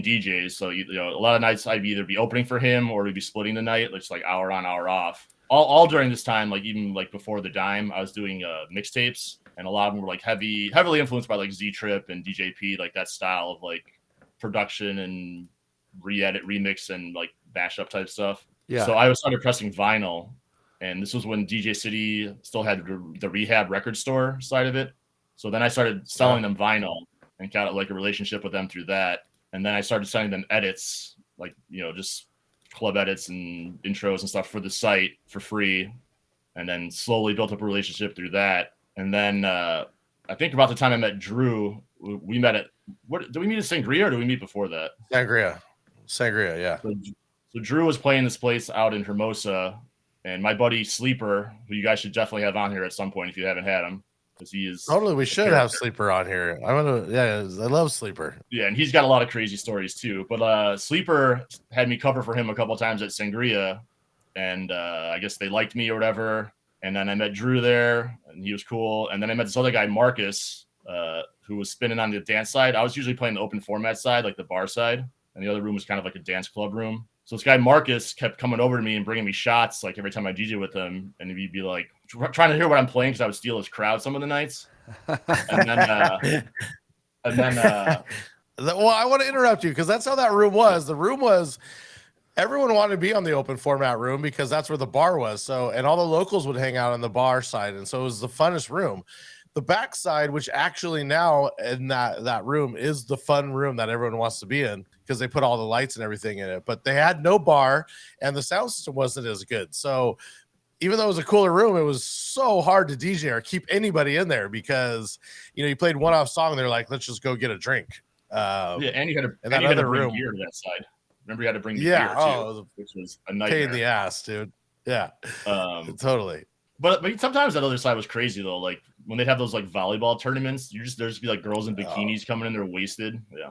DJs. So a lot of nights I'd either be opening for him or we'd be splitting the night, just like hour on, hour off. All during this time, like even like before the dime, I was doing mixtapes, and a lot of them were like heavily influenced by like Z Trip and DJP, like that style of like production and re-edit, remix, and like mashup type stuff. yeah. So I started pressing vinyl, and this was when DJ City still had the Rehab record store side of it. So then I started selling them vinyl and got like a relationship with them through that. And then I started sending them edits, like just club edits and intros and stuff for the site for free, and then slowly built up a relationship through that. And then I think about the time I met Drew, we met at did we meet at Sangria, or did we meet before that? Sangria, yeah. So Drew was playing this place out in Hermosa, and my buddy Sleeper, who you guys should definitely have on here at some point if you haven't had him, because he is Totally, we should have Sleeper on here. I love Sleeper. Yeah, and he's got a lot of crazy stories too. But Sleeper had me cover for him a couple of times at Sangria, and I guess they liked me or whatever. And then I met Drew there, and he was cool. And then I met this other guy, Marcus, who was spinning on the dance side. I was usually playing the open format side, like the bar side, and the other room was kind of like a dance club room. So this guy Marcus kept coming over to me and bringing me shots like every time I DJ with him, and he'd be like trying to hear what I'm playing because I would steal his crowd some of the nights. And then Well, I want to interrupt you because that's how that room was. The room was everyone wanted to be on the open format room because that's where the bar was. So, and all the locals would hang out on the bar side, and so it was the funnest room. The back side, which actually now in that room is the fun room that everyone wants to be in because they put all the lights and everything in it, but they had no bar and the sound system wasn't as good. So even though it was a cooler room, it was so hard to DJ or keep anybody in there because, you played one off song. They're like, let's just go get a drink. And you had to, in that other bring room gear to that side. Remember, you had to bring the gear too, which was a nightmare. Pain in the ass, dude. Yeah, totally. But sometimes that other side was crazy though. Like when they'd have those like volleyball tournaments, there's be like girls in bikinis coming in, they're wasted. Yeah.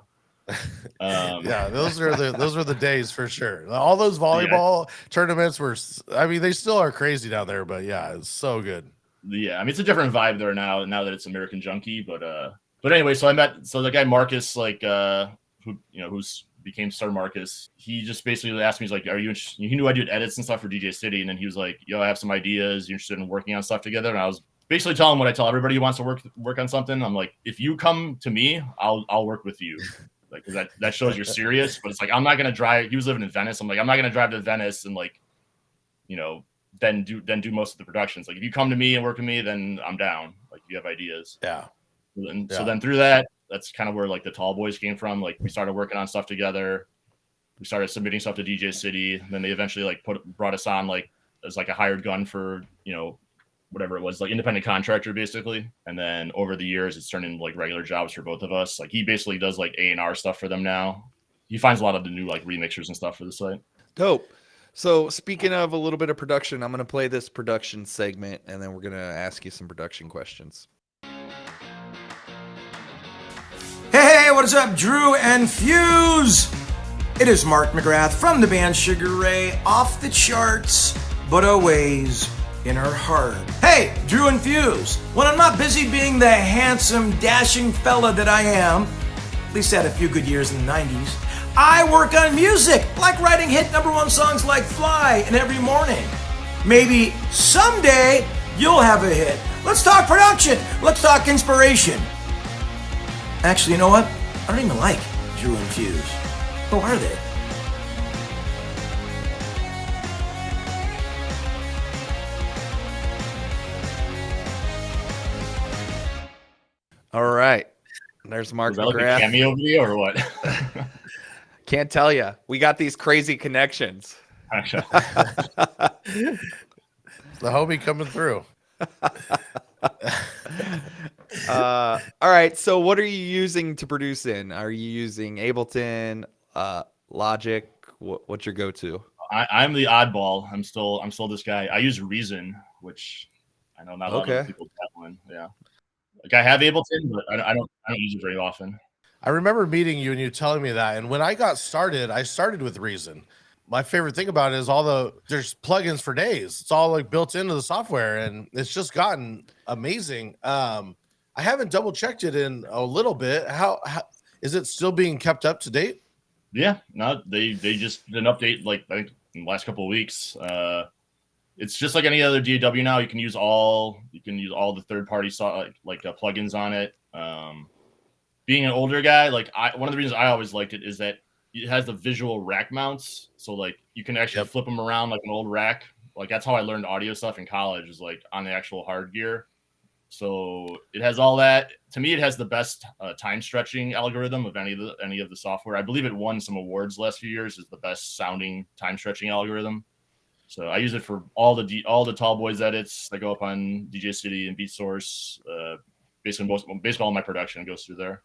Yeah, those were the days for sure. All those volleyball tournaments were, I mean, they still are crazy down there, but yeah, it's so good. Yeah, I mean it's a different vibe there now that it's American Junkie, but anyway, so the guy Marcus, like who's became Star Marcus, he just basically asked me, he's like, are you interested? He knew I did edits and stuff for DJ City, and then he was like, yo, I have some ideas, you interested in working on stuff together? And I was basically telling him what I tell everybody who wants to work on something. I'm like, if you come to me, I'll work with you. Like, because that shows you're serious. But it's like, I'm not gonna drive. He was living in Venice. I'm like, I'm not gonna drive to Venice and like, then do most of the productions. Like, if you come to me and work with me, then I'm down. Like, you have ideas. Yeah. So then through that, that's kind of where like the Tall Boys came from. Like, we started working on stuff together. We started submitting stuff to DJ City. Then they eventually like brought us on like as like a hired gun for whatever it was, like independent contractor basically. And then over the years, it's turned into like regular jobs for both of us. Like he basically does like A&R stuff for them now. He finds a lot of the new like remixers and stuff for the site. Dope. So speaking of a little bit of production, I'm going to play this production segment and then we're going to ask you some production questions. Hey, what is up, Drew and Fuse? It is Mark McGrath from the band Sugar Ray, off the charts, but always in our heart. Hey, Drew and Fuse. When I'm not busy being the handsome, dashing fella that I am, at least I had a few good years in the 90s, I work on music, like writing hit #1 songs like Fly and Every Morning. Maybe someday you'll have a hit. Let's talk production. Let's talk inspiration. Actually, you know what? I don't even like Drew and Fuse. Who are they? All right. There's Mark Was that like McGrath. a cameo video or what? Can't tell you. We got these crazy connections. The homie coming through. All right. So what are you using to produce in? Are you using Ableton, Logic? What's your go-to? I'm the oddball. I'm still this guy. I use Reason, which I know not a lot of people have one. Yeah. Like I have Ableton, but I don't use it very often. I remember meeting you and you telling me that. And when I got started, I started with Reason. My favorite thing about it is there's plugins for days. It's all like built into the software and it's just gotten amazing. I haven't double checked it in a little bit. How is it still being kept up to date? Yeah, no, they just did an update like I think in the last couple of weeks. It's just like any other DAW now. You can use all the third party plugins on it. Being an older guy, like one of the reasons I always liked it is that it has the visual rack mounts, so like you can actually flip them around like an old rack. Like that's how I learned audio stuff in college, is like on the actual hard gear. So it has all that. To me, it has the best time stretching algorithm of any of the software. I believe it won some awards the last few years as the best sounding time stretching algorithm. So I use it for all the Tall Boys edits that go up on DJ City and Beatsource. Basically all my production goes through there.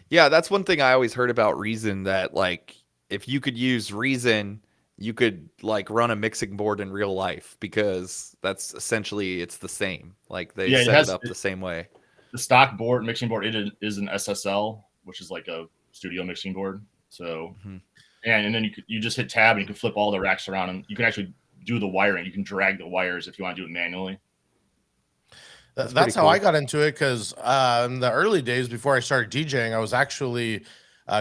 Yeah, that's one thing I always heard about Reason, that like if you could use Reason, you could like run a mixing board in real life, because that's essentially it's the same. Like they set it up the same way. The stock mixing board, it is an SSL, which is like a studio mixing board. So and then you just hit tab and you can flip all the racks around and you can actually do the wiring. You can drag the wires if you want to do it manually. That's how I got into it, because in the early days before I started DJing, I was actually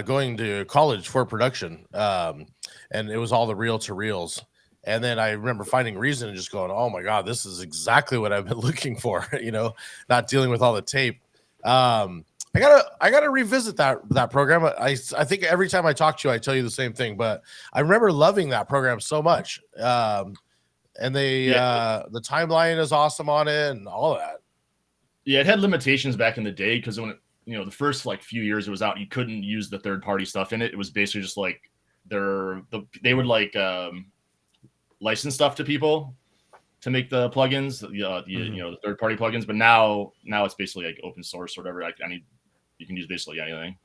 going to college for production, and it was all the reel-to-reels. And then I remember finding Reason and just going, "Oh my God, this is exactly what I've been looking for." Not dealing with all the tape. I gotta revisit that program. I think every time I talk to you, I tell you the same thing, but I remember loving that program so much. And the timeline is awesome on it and all of that. Yeah, it had limitations back in the day, because when the first like few years it was out, you couldn't use the third party stuff in it. It was basically just like they would like license stuff to people to make the plugins, the third party plugins. But now it's basically like open source or whatever. Like you can use basically anything.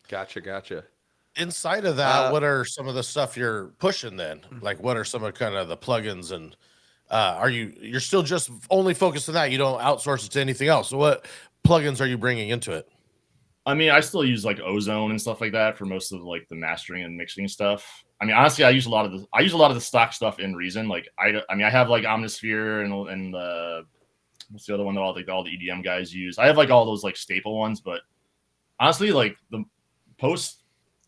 Gotcha. Inside of that, Uh, what are some of the stuff you're pushing then? Like, what are some of kind of the plugins and you're still just only focused on that? You don't outsource it to anything else. So what plugins are you bringing into it? I mean, I still use like Ozone and stuff like that for most of like the mastering and mixing stuff. I mean, honestly, I use a lot of the stock stuff in Reason. Like I mean, I have like Omnisphere and what's the other one that all the EDM guys use. I have like all those like staple ones, but honestly, like the post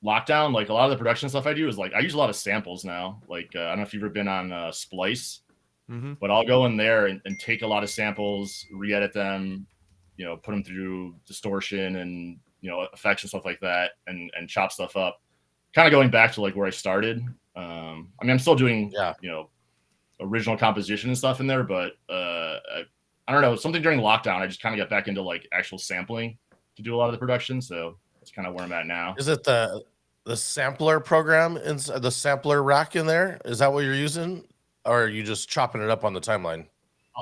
lockdown, like a lot of the production stuff I do is like I use a lot of samples now. Like I don't know if you've ever been on Splice, but I'll go in there and take a lot of samples, re-edit them, put them through distortion and effects and stuff like that, and chop stuff up. Kind of going back to like where I started. I mean, I'm still doing original composition and stuff in there, but I don't know, something during lockdown, I just kind of got back into like actual sampling to do a lot of the production. So that's kind of where I'm at now. Is it the sampler program inside the sampler rack in there? Is that what you're using, or are you just chopping it up on the timeline?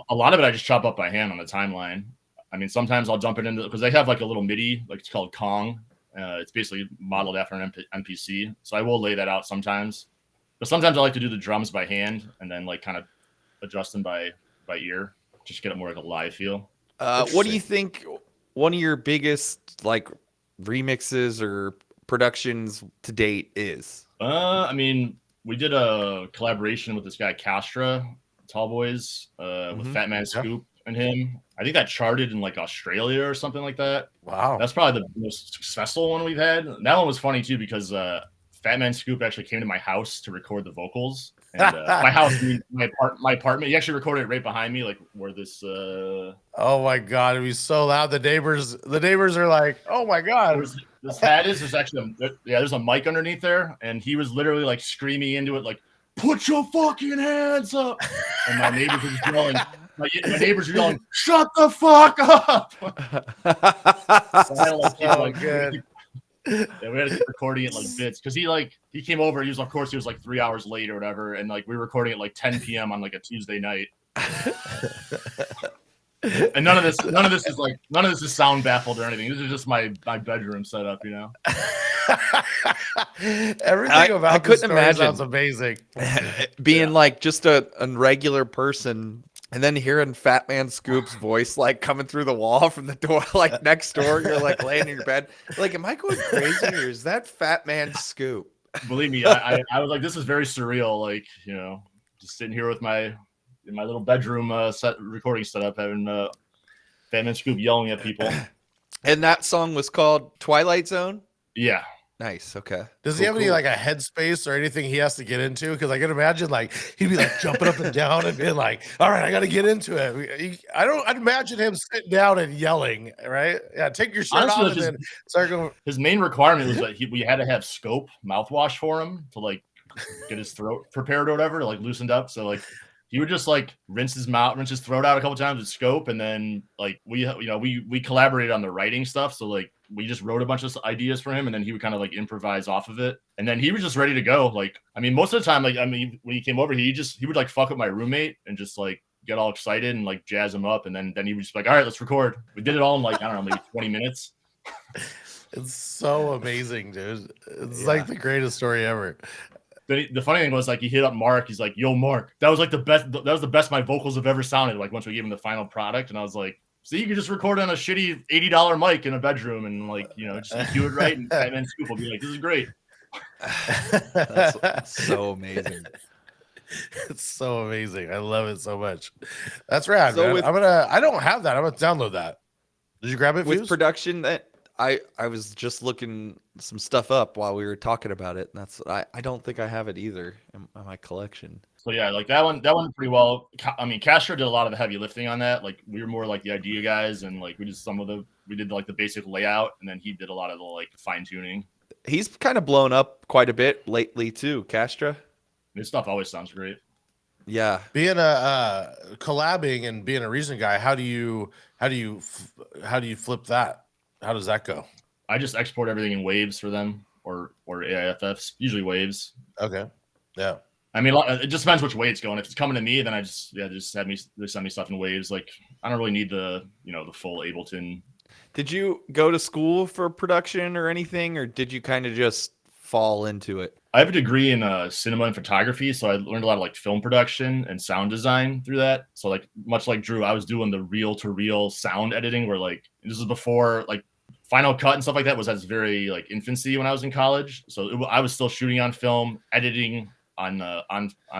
A lot of it I just chop up by hand on the timeline. I mean, sometimes I'll jump it into, because they have like a little MIDI, like it's called Kong. It's basically modeled after an MPC. So I will lay that out sometimes. But sometimes I like to do the drums by hand and then like kind of adjust them by ear, just get it more like a live feel. What do you think one of your biggest like remixes or productions to date is? I mean, we did a collaboration with this guy Castra, Tall Boys, with Fat Man Scoop and him. I think that charted in like Australia or something like that. Wow. That's probably the most successful one we've had. That one was funny too because Fat Man Scoop actually came to my house to record the vocals. And my house, my apartment. He actually recorded it right behind me, like where this. Oh my god, it'd be so loud. The neighbors are like, "Oh my god." This hat is. There's actually there's a mic underneath there, and he was literally like screaming into it, like, "Put your fucking hands up!" And my neighbors were just yelling. My neighbors were yelling, "Shut the fuck up!" So I had to, like, good. Yeah, we had to keep recording it like bits because he came over. He was like 3 hours late or whatever, and like we were recording at like 10 p.m. on like a Tuesday night. And none of this is sound baffled or anything. This is just my bedroom setup, Everything about I couldn't imagine sounds amazing. Being like just a regular person. And then hearing Fat Man Scoop's voice like coming through the wall from the door, like next door, you're like laying in your bed. Like, am I going crazy or is that Fat Man Scoop? Believe me, I was like, this is very surreal. Like, just sitting here with in my little bedroom recording setup, having Fat Man Scoop yelling at people. And that song was called Twilight Zone? Yeah. Nice. Okay. Does he have any like a headspace or anything he has to get into? Because I can imagine like he'd be like jumping up and down and being like, "All right, I got to get into it." I'd imagine him sitting down and yelling, right? Yeah, take your shirt off and then start going. His main requirement was that we had to have Scope mouthwash for him to like get his throat prepared or whatever, to like loosened up. So like he would just like rinse his throat out a couple times with Scope, and then like we collaborated on the writing stuff. So like we just wrote a bunch of ideas for him, and then he would kind of like improvise off of it, and then he was just ready to go. Like, I mean, most of the time, like, I mean, when he came over, he would like fuck with my roommate and just like get all excited and like jazz him up, and then he would just be like, all right, let's record. We did it all in like, I don't know, maybe 20 minutes. It's so amazing, dude. It's like the greatest story ever. The funny thing was, like, he hit up Mark. He's like, "Yo, Mark, that was the best my vocals have ever sounded." Like, once we gave him the final product, and I was like, "See, you can just record on a shitty $80 mic in a bedroom, and like, just do it right." And Fat Man Scoop will be like, "This is great." That's so amazing. It's so amazing. I love it so much. That's rad, So man. I don't have that. I'm gonna download that. Did you grab it With Fuse? production that I was just looking some stuff up while we were talking about it, and that's I don't think I have it either in my collection. So yeah, like that one pretty well. I mean, Castro did a lot of the heavy lifting on that. Like, we were more like the idea guys, and like we did like the basic layout, and then he did a lot of the like fine tuning. He's kind of blown up quite a bit lately too, Castra. His stuff always sounds great. Yeah. Being a collabing and being a Reason guy, how do you flip that? How does that go? I just export everything in waves for them, or AIFFs, usually waves. Okay. Yeah. I mean, it just depends which way it's going. If it's coming to me, then they send me stuff in waves. Like, I don't really need the full Ableton. Did you go to school for production or anything, or did you kind of just fall into it? I have a degree in cinema and photography, so I learned a lot of like film production and sound design through that. So like much like Drew, I was doing the reel-to-reel sound editing, where like this is before like Final Cut and stuff like that was at its very like infancy when I was in college. So I was still shooting on film, editing on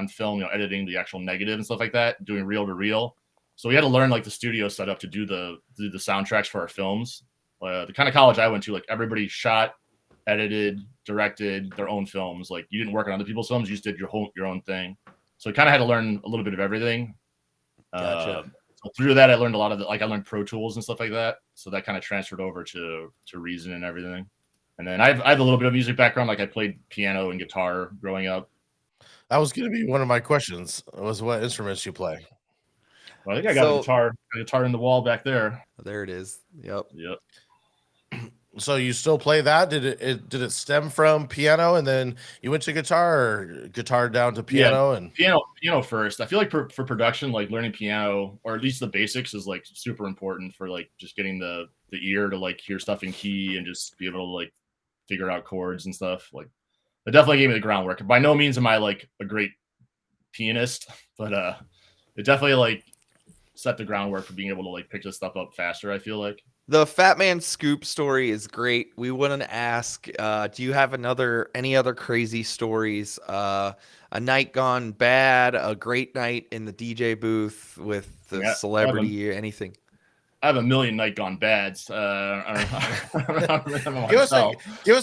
film, editing the actual negative and stuff like that, doing reel-to-reel. So we had to learn like the studio setup to do the soundtracks for our films. The kind of college I went to, like everybody shot, edited, directed their own films. Like you didn't work on other people's films, you just did your own thing. So I kind of had to learn a little bit of everything. Gotcha. So through that, I learned a lot of I learned Pro Tools and stuff like that. So that kind of transferred over to Reason and everything. And then I have a little bit of music background. Like I played piano and guitar growing up. That was going to be one of my questions. Was what instruments you play? Well, I think I got a guitar in the wall back there. There it is. Yep. So you still play that? Did it stem from piano and then you went to guitar, or guitar down to piano? Yeah, and piano first. I feel like for production, like learning piano, or at least the basics, is like super important for like just getting the ear to like hear stuff in key and just be able to like figure out chords and stuff. Like it definitely gave me the groundwork. By no means am I like a great pianist, but it definitely like set the groundwork for being able to like pick this stuff up faster, I feel like. The Fat Man Scoop story is great. We want to ask, do you have any other crazy stories? A night gone bad, a great night in the DJ booth with the celebrity, or anything? I have a million night gone bads. Give us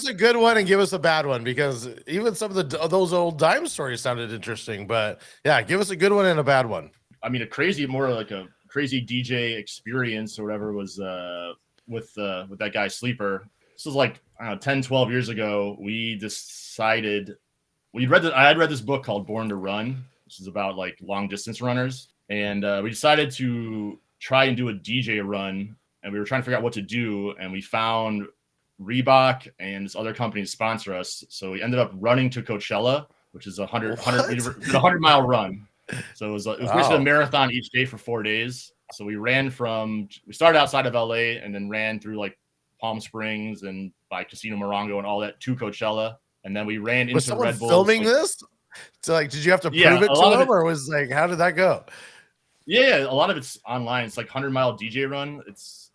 a good one and give us a bad one, because even some of those old dime stories sounded interesting. But yeah, give us a good one and a bad one. I mean, more like a crazy DJ experience or whatever was with that guy Sleeper. This was like, I don't know, 10, 12 years ago. We decided I had read this book called Born to Run, which is about like long distance runners. And we decided to try and do a DJ run, and we were trying to figure out what to do. And we found Reebok and this other company to sponsor us. So we ended up running to Coachella, which is a 100-mile run. So it was basically a marathon each day for 4 days. So we started outside of LA and then ran through like Palm Springs and by Casino Morongo and all that to Coachella. And then we ran into Red Bull. Filming this? So like, did you have to prove it to them, or was like, how did that go? Yeah, a lot of it's online. It's like 100-mile DJ run.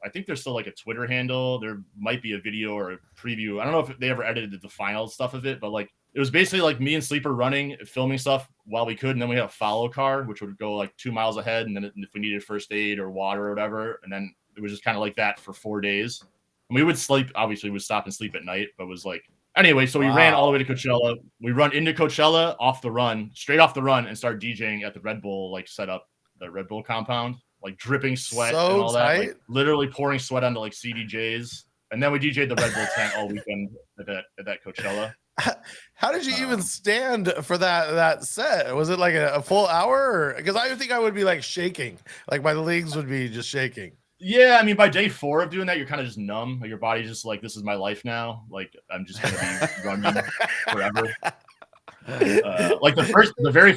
I think there's still like a Twitter handle. There might be a video or a preview. I don't know if they ever edited the final stuff of it, but like it was basically like me and Sleeper running, filming stuff while we could. And then we had a follow car, which would go like 2 miles ahead. And then if we needed first aid or water or whatever, and then it was just kind of like that for 4 days. And we would sleep, obviously we'd stop and sleep at night, but it was like, anyway, so we ran all the way to Coachella. We run into Coachella straight off the run, and start DJing at the Red Bull like setup, the Red Bull compound, like dripping sweat and all that, like literally pouring sweat onto like CDJs. And then we DJ'd the Red Bull tent all weekend at that Coachella. How did you even stand for that set? Was it like a full hour? Because I think I would be like shaking, like my legs would be just shaking. Yeah, I mean, by day 4 of doing that, you're kind of just numb. Like your body's just like, this is my life now. Like I'm just gonna be running forever. Like the very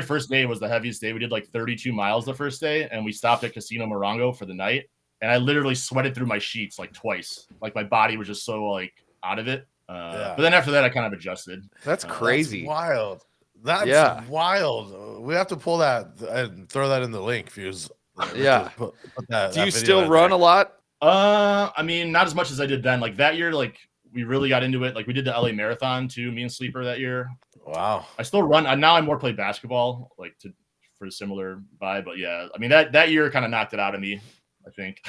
first day was the heaviest day. We did like 32 miles the first day, and we stopped at Casino Morongo for the night. And I literally sweated through my sheets like twice. Like my body was just so like out of it. But then after that, I kind of adjusted. That's crazy. That's wild. That's wild. We have to pull that and throw that in the link, Fuse. Yeah. Put that, do you still run a lot? I mean, not as much as I did then. Like that year, like we really got into it. Like we did the LA Marathon too, me and Sleeper that year. Wow. I still run. Now I more play basketball, like for a similar vibe. But yeah, I mean that year kind of knocked it out of me, I think.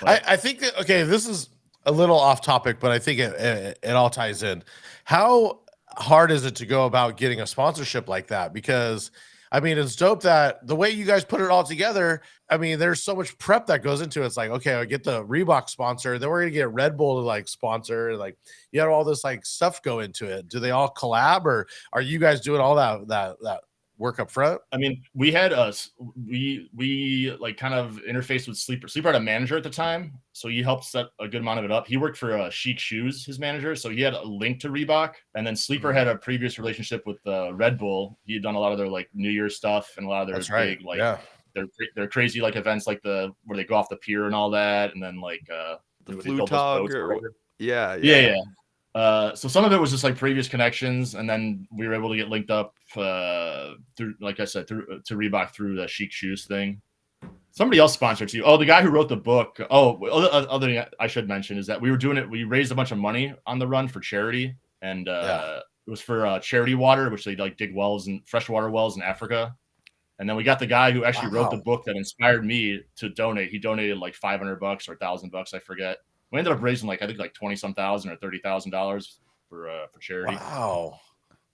I think that, okay, this is a little off topic, but I think it all ties in. How hard is it to go about getting a sponsorship like that? Because I mean, it's dope that the way you guys put it all together. I mean, there's so much prep that goes into it. It's like, okay, I get the Reebok sponsor, then we're gonna get Red Bull to like sponsor. Like, you have all this like stuff go into it. Do they all collab, or are you guys doing all that work up front? I mean, we had we like kind of interfaced with Sleeper. Sleeper had a manager at the time, so he helped set a good amount of it up. He worked for Chic Shoes, his manager, so he had a link to Reebok. And then Sleeper had a previous relationship with Red Bull. He had done a lot of their like New Year's stuff and a lot of their big like their crazy like events, like where they go off the pier and all that, and then like the Flutog or yeah. So some of it was just like previous connections, and then we were able to get linked up through, like I said, through to Reebok through the Chic Shoes thing. Somebody else sponsored you. Oh, the guy who wrote the book. Oh, other thing I should mention is that we were doing it. We raised a bunch of money on the run for charity, and it was for charity water, which they like dig wells and freshwater wells in Africa. And then we got the guy who actually wrote the book that inspired me to donate. He donated like $500 or $1,000, I forget. We ended up raising like I think like 20-some thousand or $30,000 for charity. Wow.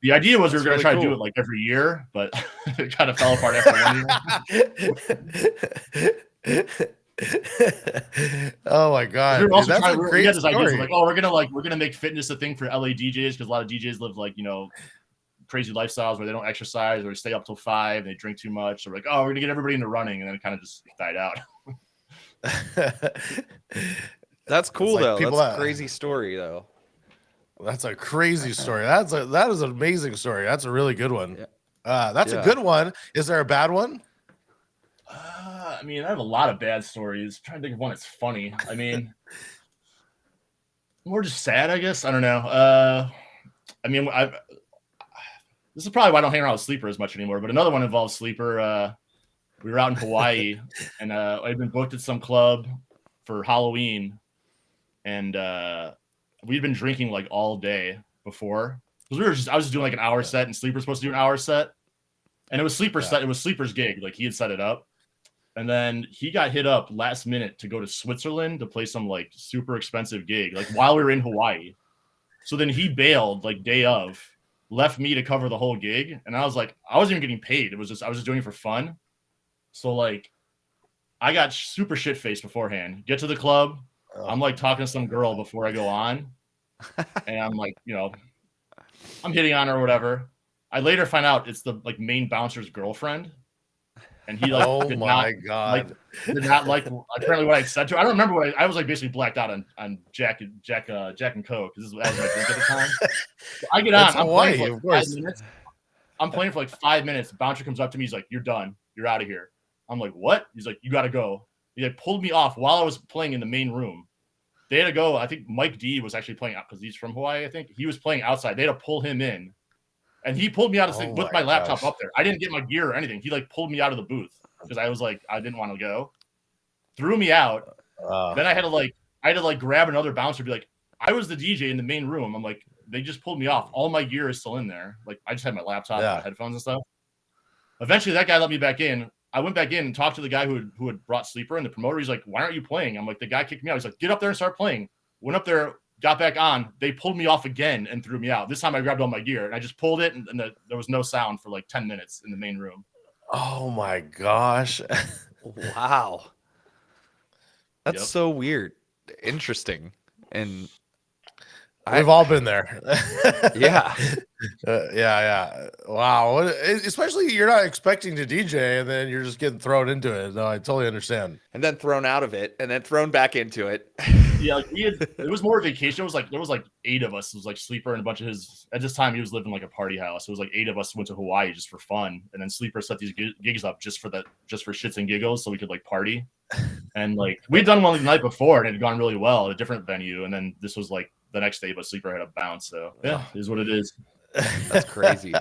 The idea was That's we were going to really try to do it like every year, but it kind of fell apart after 1 year. Oh my god, Dude, that's a great had this idea story. like, oh, we're gonna make fitness a thing for LA DJs because a lot of DJs live like crazy lifestyles where they don't exercise or they stay up till 5 and they drink too much. So we're like, oh, we're gonna get everybody into running, and then it kind of just died out. That's cool like though. people That's a that- crazy story though. That's a crazy story. That is an amazing story. That's a really good one. Yeah. That's a good one. Is there a bad one? I mean, I have a lot of bad stories. I'm trying to think of one that's funny. I mean, more just sad, I guess. I don't know. I mean, this is probably why I don't hang around with Sleeper as much anymore. But another one involves Sleeper. We were out in Hawaii, and I'd been booked at some club for Halloween, and we'd been drinking like all day before because I was just doing like an hour set, and Sleeper's supposed to do an hour set, and it was It was Sleeper's gig. Like he had set it up, and then he got hit up last minute to go to Switzerland to play some like super expensive gig, like while we were in Hawaii. So then he bailed like day of, left me to cover the whole gig, and I was like, I wasn't even getting paid. I was just doing it for fun. So like, I got super shit faced beforehand. Get to the club. I'm like talking to some girl before I go on, and I'm like, I'm hitting on her or whatever. I later find out it's the like main bouncer's girlfriend, and he like did not like apparently what I said to her. I don't remember what I was like basically blacked out on Jack and Coke because that was my drink at the time. So I get on. I'm playing for like 5 minutes. Bouncer comes up to me. He's like, "You're done. You're out of here." I'm like, "What?" He's like, "You got to go." He like pulled me off while I was playing in the main room. They had to go. I think Mike D was actually playing out because he's from Hawaii. I think he was playing outside. They had to pull him in, and he pulled me out of the thing with my laptop up there. I didn't get my gear or anything. He like pulled me out of the booth because I was like, I didn't want to go. Threw me out. Then I had to grab another bouncer. Be like, I was the DJ in the main room. I'm like, they just pulled me off. All my gear is still in there. Like I just had my laptop, my headphones and stuff. Eventually, that guy let me back in. I went back in and talked to the guy who had brought Sleeper, and the promoter. He's like, "Why aren't you playing?" I'm like, "The guy kicked me out." He's like, "Get up there and start playing." Went up there, got back on. They pulled me off again and threw me out. This time I grabbed all my gear and I just pulled it, and there was no sound for like 10 minutes in the main room. Oh my gosh! Wow, that's so weird, interesting, and we've all been there. Yeah. Yeah. Wow. Especially you're not expecting to DJ and then you're just getting thrown into it. No, I totally understand. And then thrown out of it and then thrown back into it. Yeah, like it was more vacation. It was like there was like 8 of us. It was like Sleeper and a bunch of his. At this time, he was living like a party house. It was like 8 of us went to Hawaii just for fun, and then Sleeper set these gigs up just for shits and giggles, so we could like party. And like we'd done one the night before, and it had gone really well at a different venue. And then this was like the next day, but Sleeper had a bounce. So yeah, it is what it is. That's crazy.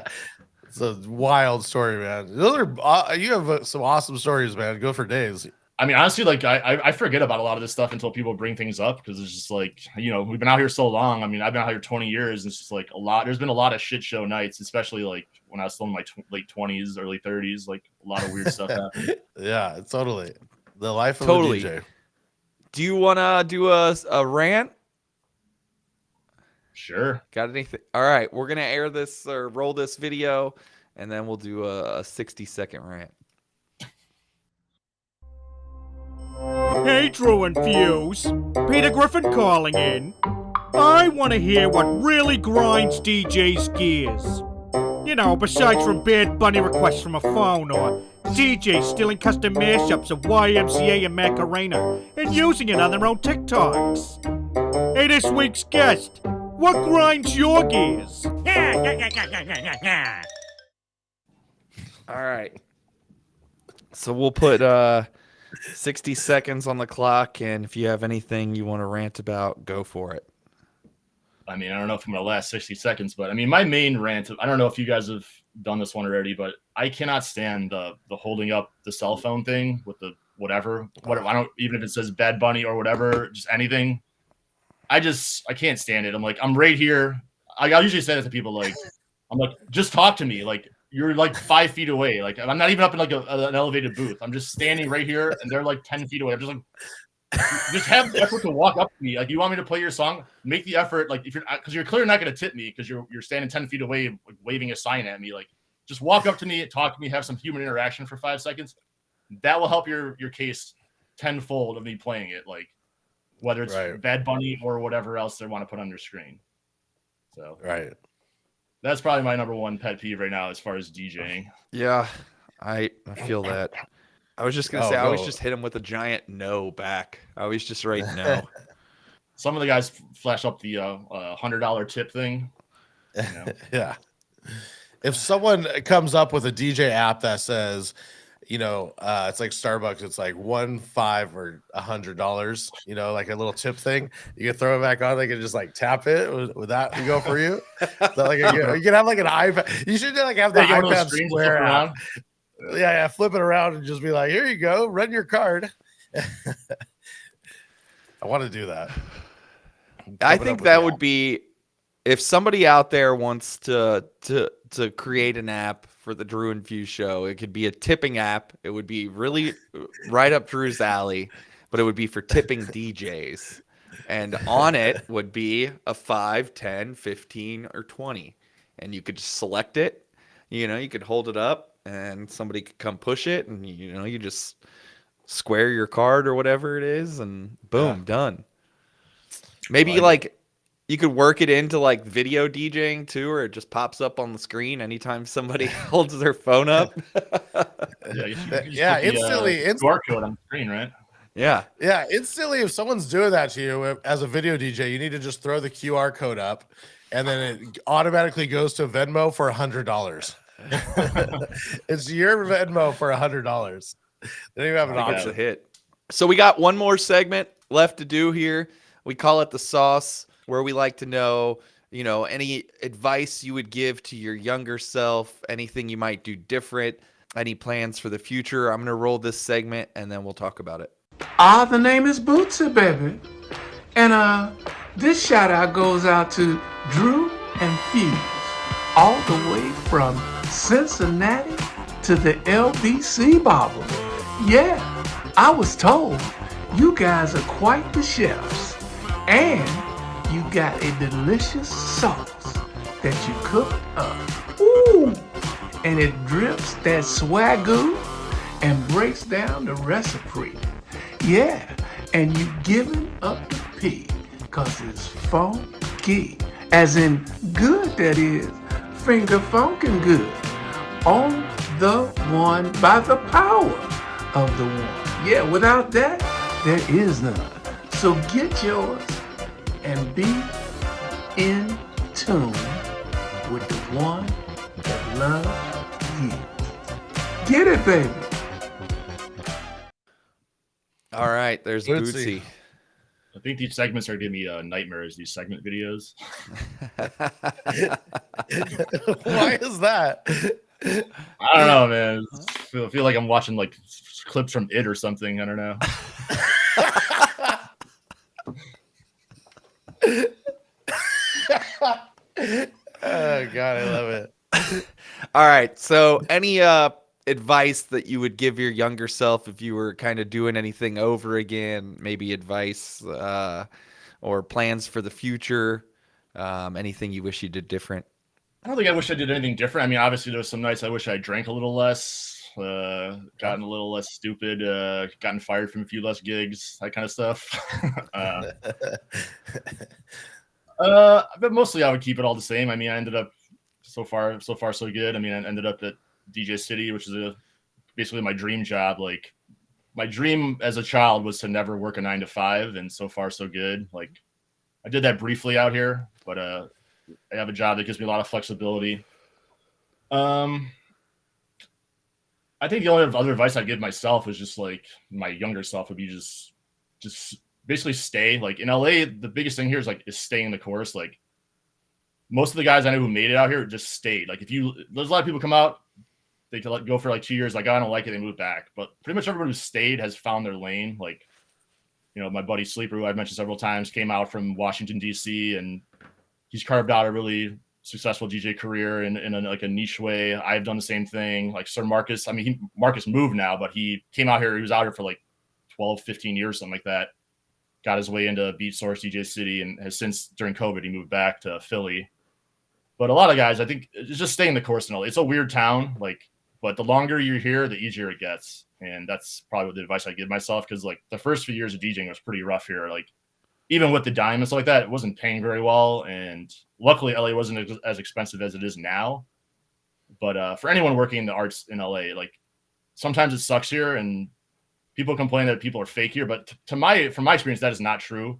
It's a wild story, man. Those are you have some awesome stories, man. Go for days. I mean, honestly, like I forget about a lot of this stuff until people bring things up because it's just like, we've been out here so long. I mean, I've been out here 20 years. And it's just like there's been a lot of shit show nights, especially like when I was still in my late 20s, early 30s, like a lot of weird stuff happened. Yeah, totally. The life of a DJ. Do you want to do a rant? Sure. Got anything? All right, we're gonna air this or roll this video, and then we'll do a 60-second rant. Hey, Drew and Fuse. Peter Griffin calling in. I want to hear what really grinds DJ's gears. Besides from Bad Bunny requests from a phone or DJs stealing custom mashups of YMCA and Macarena and using it on their own TikToks. Hey, this week's guest. What grinds your gears? All right. So we'll put 60 seconds on the clock, and if you have anything you want to rant about, go for it. I mean, I don't know if I'm going to last 60 seconds, but I mean, my main rant, I don't know if you guys have done this one already, but I cannot stand the holding up the cell phone thing with the whatever. I don't, even if it says Bad Bunny or whatever, just anything. I can't stand it. I'm like, I'm right here. I usually say that to people, like, I'm like, just talk to me. Like, you're like 5 feet away. Like, I'm not even up in like an elevated booth. I'm just standing right here, and they're like 10 feet away. I'm just like, just have the effort to walk up to me. Like, you want me to play your song? Make the effort. Like, if you're, because you're clearly not going to tip me because you're standing 10 feet away, like, waving a sign at me. Like, just walk up to me, talk to me, have some human interaction for 5 seconds. That will help your case tenfold of me playing it. Like, whether it's Bad Bunny or whatever else they want to put on their screen. So that's probably my number one pet peeve right now as far as DJing. Yeah, I feel that. I was just gonna say I always just hit him with a giant no back. I always just write no. Some of the guys flash up the $100 tip thing. You know? Yeah. If someone comes up with a DJ app that says, you know, it's like Starbucks, it's like $1, $5, or $100, you know, like a little tip thing. You can throw it back on, they can just like tap it. Would that go for you? So like you can have like an iPad. You should like have the iPad Square app. Yeah, flip it around and just be like, here you go, run your card. I want to do that. I think that would be, if somebody out there wants to create an app for the Drew and Fuse show, it could be a tipping app. It would be really right up Drew's alley, but it would be for tipping DJs. And on it would be a 5, 10, 15, or 20. And you could just select it. You know, you could hold it up and somebody could come push it, and you know, you just square your card or whatever it is, and boom, done. Maybe like you could work it into like video DJing too, or it just pops up on the screen anytime somebody holds their phone up. Instantly. QR code on the screen, right? Yeah, instantly. If someone's doing that to you as a video DJ, you need to just throw the QR code up, and then it automatically goes to Venmo for $100. It's your Venmo for $100. They don't even have an option. It's a hit. So we got one more segment left to do here. We call it the sauce, where we like to know, you know, any advice you would give to your younger self, anything you might do different, any plans for the future. I'm going to roll this segment and then we'll talk about it. The name is Bootsy, baby. And this shout out goes out to Drew and Fuse, all the way from Cincinnati to the LBC Bobble. Yeah, I was told you guys are quite the chefs. And you got a delicious sauce that you cooked up. Ooh! And it drips that swagoo and breaks down the recipe. Yeah, and you giving up the pig because it's funky. As in good, that is. Finger funkin' good. On the one by the power of the one. Yeah, without that, there is none. So get yours and be in tune with the one that loves you. Get it, baby. All right, there's Bootsy. I think these segments are giving me nightmares, these segment videos. Why is that? I don't know, man. I feel like I'm watching like clips from It or something. I don't know. Oh God, I love it. All right, so any advice that you would give your younger self if you were kind of doing anything over again, maybe advice or plans for the future, anything you wish you did different? I don't think I wish I did anything different. I mean, obviously there was some nights I wish I drank a little less, gotten a little less stupid, gotten fired from a few less gigs, that kind of stuff. But mostly I would keep it all the same. I mean, I ended up so far so good. I mean, I ended up at DJ City, which is basically my dream job. Like, my dream as a child was to never work a 9 to 5, and so far so good. Like, I did that briefly out here, but I have a job that gives me a lot of flexibility. I think the only other advice I'd give myself is just like my younger self would be just basically stay. Like in LA, the biggest thing here is staying the course. Like, most of the guys I know who made it out here just stayed. Like there's a lot of people come out, they could go for like 2 years, like, I don't like it, they move back. But pretty much everyone who stayed has found their lane. Like, my buddy Sleeper, who I've mentioned several times, came out from Washington, D.C., and he's carved out a really successful DJ career in a niche way. I've done the same thing. Like Sir Marcus, Marcus moved now, but he came out here. He was out here for like 12, 15 years, something like that. Got his way into Beatsource, DJ City, and has since, during COVID, he moved back to Philly. But a lot of guys, I think, it's just staying the course and all. It's a weird town, but the longer you're here, the easier it gets. And that's probably the advice I give myself, because like the first few years of DJing was pretty rough here. Like even with the dime and stuff like that, it wasn't paying very well. And luckily LA wasn't as expensive as it is now. But for anyone working in the arts in LA, like sometimes it sucks here and people complain that people are fake here. But from my experience, that is not true.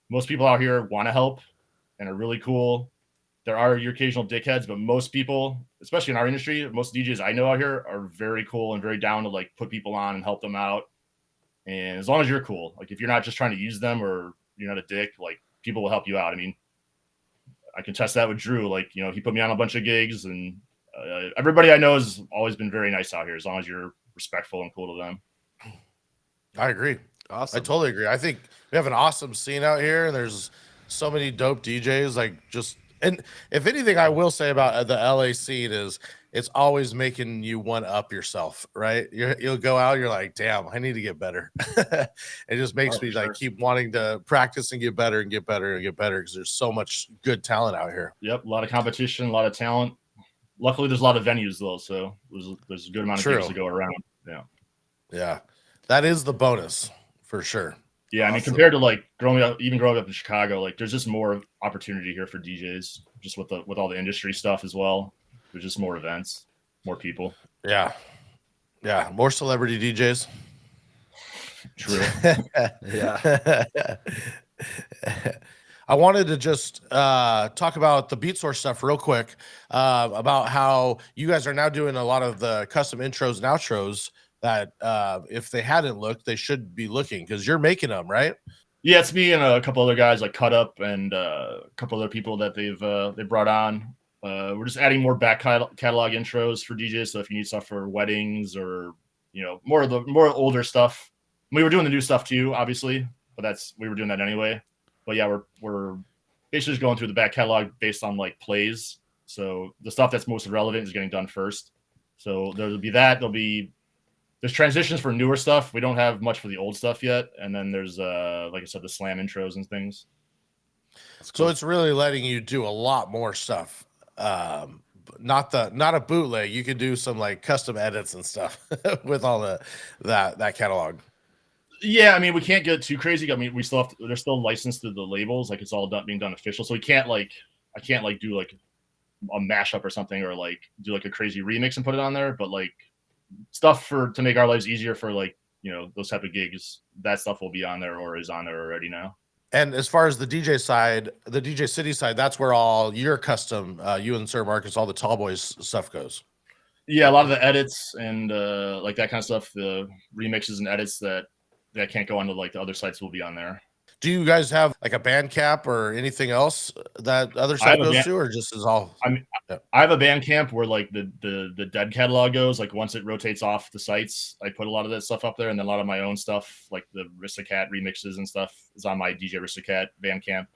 Most people out here want to help and are really cool. There are your occasional dickheads, but most people, especially in our industry, most DJs I know out here are very cool and very down to like put people on and help them out. And as long as you're cool, like if you're not just trying to use them or you're not a dick, like people will help you out. I mean, I can test that with Drew. Like, he put me on a bunch of gigs, and everybody I know has always been very nice out here, as long as you're respectful and cool to them. I agree. Awesome. I totally agree. I think we have an awesome scene out here, and there's so many dope DJs. And if anything, I will say about the LA scene is it's always making you one up yourself, right? You'll go out, you're like, damn, I need to get better. It just makes me like keep wanting to practice and get better and get better and get better, because there's so much good talent out here. Yep, a lot of competition, a lot of talent. Luckily, there's a lot of venues though, so there's a good amount of gigs to go around. Yeah, that is the bonus for sure. Yeah, awesome. I mean, compared to like growing up in Chicago, like there's just more opportunity here for DJs, just with all the industry stuff as well. There's just more events, more people. Yeah, more celebrity DJs. True. Yeah. I wanted to just talk about the Beatsource stuff real quick, about how you guys are now doing a lot of the custom intros and outros that if they hadn't looked, they should be looking, because you're making them, right? Yeah, it's me and a couple other guys like Cut Up and a couple other people that they brought on. We're just adding more back catalog intros for DJs. So if you need stuff for weddings or more older stuff, we were doing the new stuff too, obviously, but we were doing that anyway. But yeah, we're basically just going through the back catalog based on like plays. So the stuff that's most relevant is getting done first. So there'll be that. There's transitions for newer stuff. We don't have much for the old stuff yet. And then there's, like I said, the slam intros and things. So it's really letting you do a lot more stuff. Not a bootleg. You can do some like custom edits and stuff with all that catalog. Yeah, I mean, we can't get too crazy. I mean, they're still licensed to the labels. Like it's all being done official. So I can't do like a mashup or something, or like do like a crazy remix and put it on there. But like stuff to make our lives easier for like, those type of gigs, that stuff will be on there or is on there already now. And as far as the DJ side, the DJ City side, that's where all your custom, you and Sir Marcus, all the Tall Boys stuff goes. Yeah, a lot of the edits and like that kind of stuff, the remixes and edits that can't go onto like the other sites will be on there. Do you guys have like a Bandcamp or anything else that other side goes to, or just is all? I have a Bandcamp where like the dead catalog goes. Like once it rotates off the sites, I put a lot of that stuff up there, and then a lot of my own stuff, like the Aristocat remixes and stuff, is on my DJ Aristocat Bandcamp.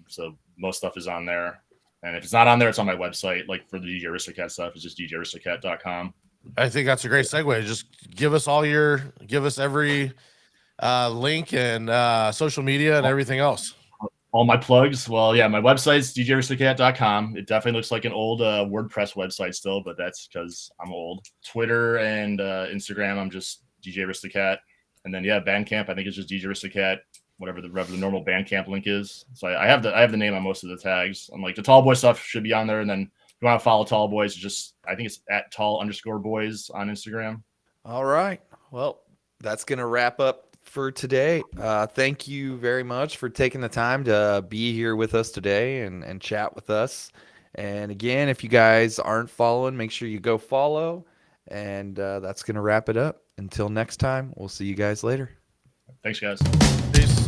So most stuff is on there, and if it's not on there, it's on my website. Like for the DJ Aristocat stuff, it's just djaristocat.com. I think that's a great segue. Just give us every link and social media and everything else. All my plugs. Well, yeah, my website's djaristocat.com. It definitely looks like an old WordPress website still, but that's because I'm old. Twitter and Instagram, I'm just DJ Aristocat. And then Bandcamp, I think it's just DJ Aristocat, whatever the normal Bandcamp link is. So I have the name on most of the tags. I'm like, the Tall Boy stuff should be on there, and then if you want to follow Tall Boys, I think it's at @tall_boys on Instagram. All right. Well, that's gonna wrap up for today. Thank you very much for taking the time to be here with us today and chat with us. And again, if you guys aren't following, make sure you go follow. And that's going to wrap it up. Until next time, we'll see you guys later. Thanks, guys. Peace.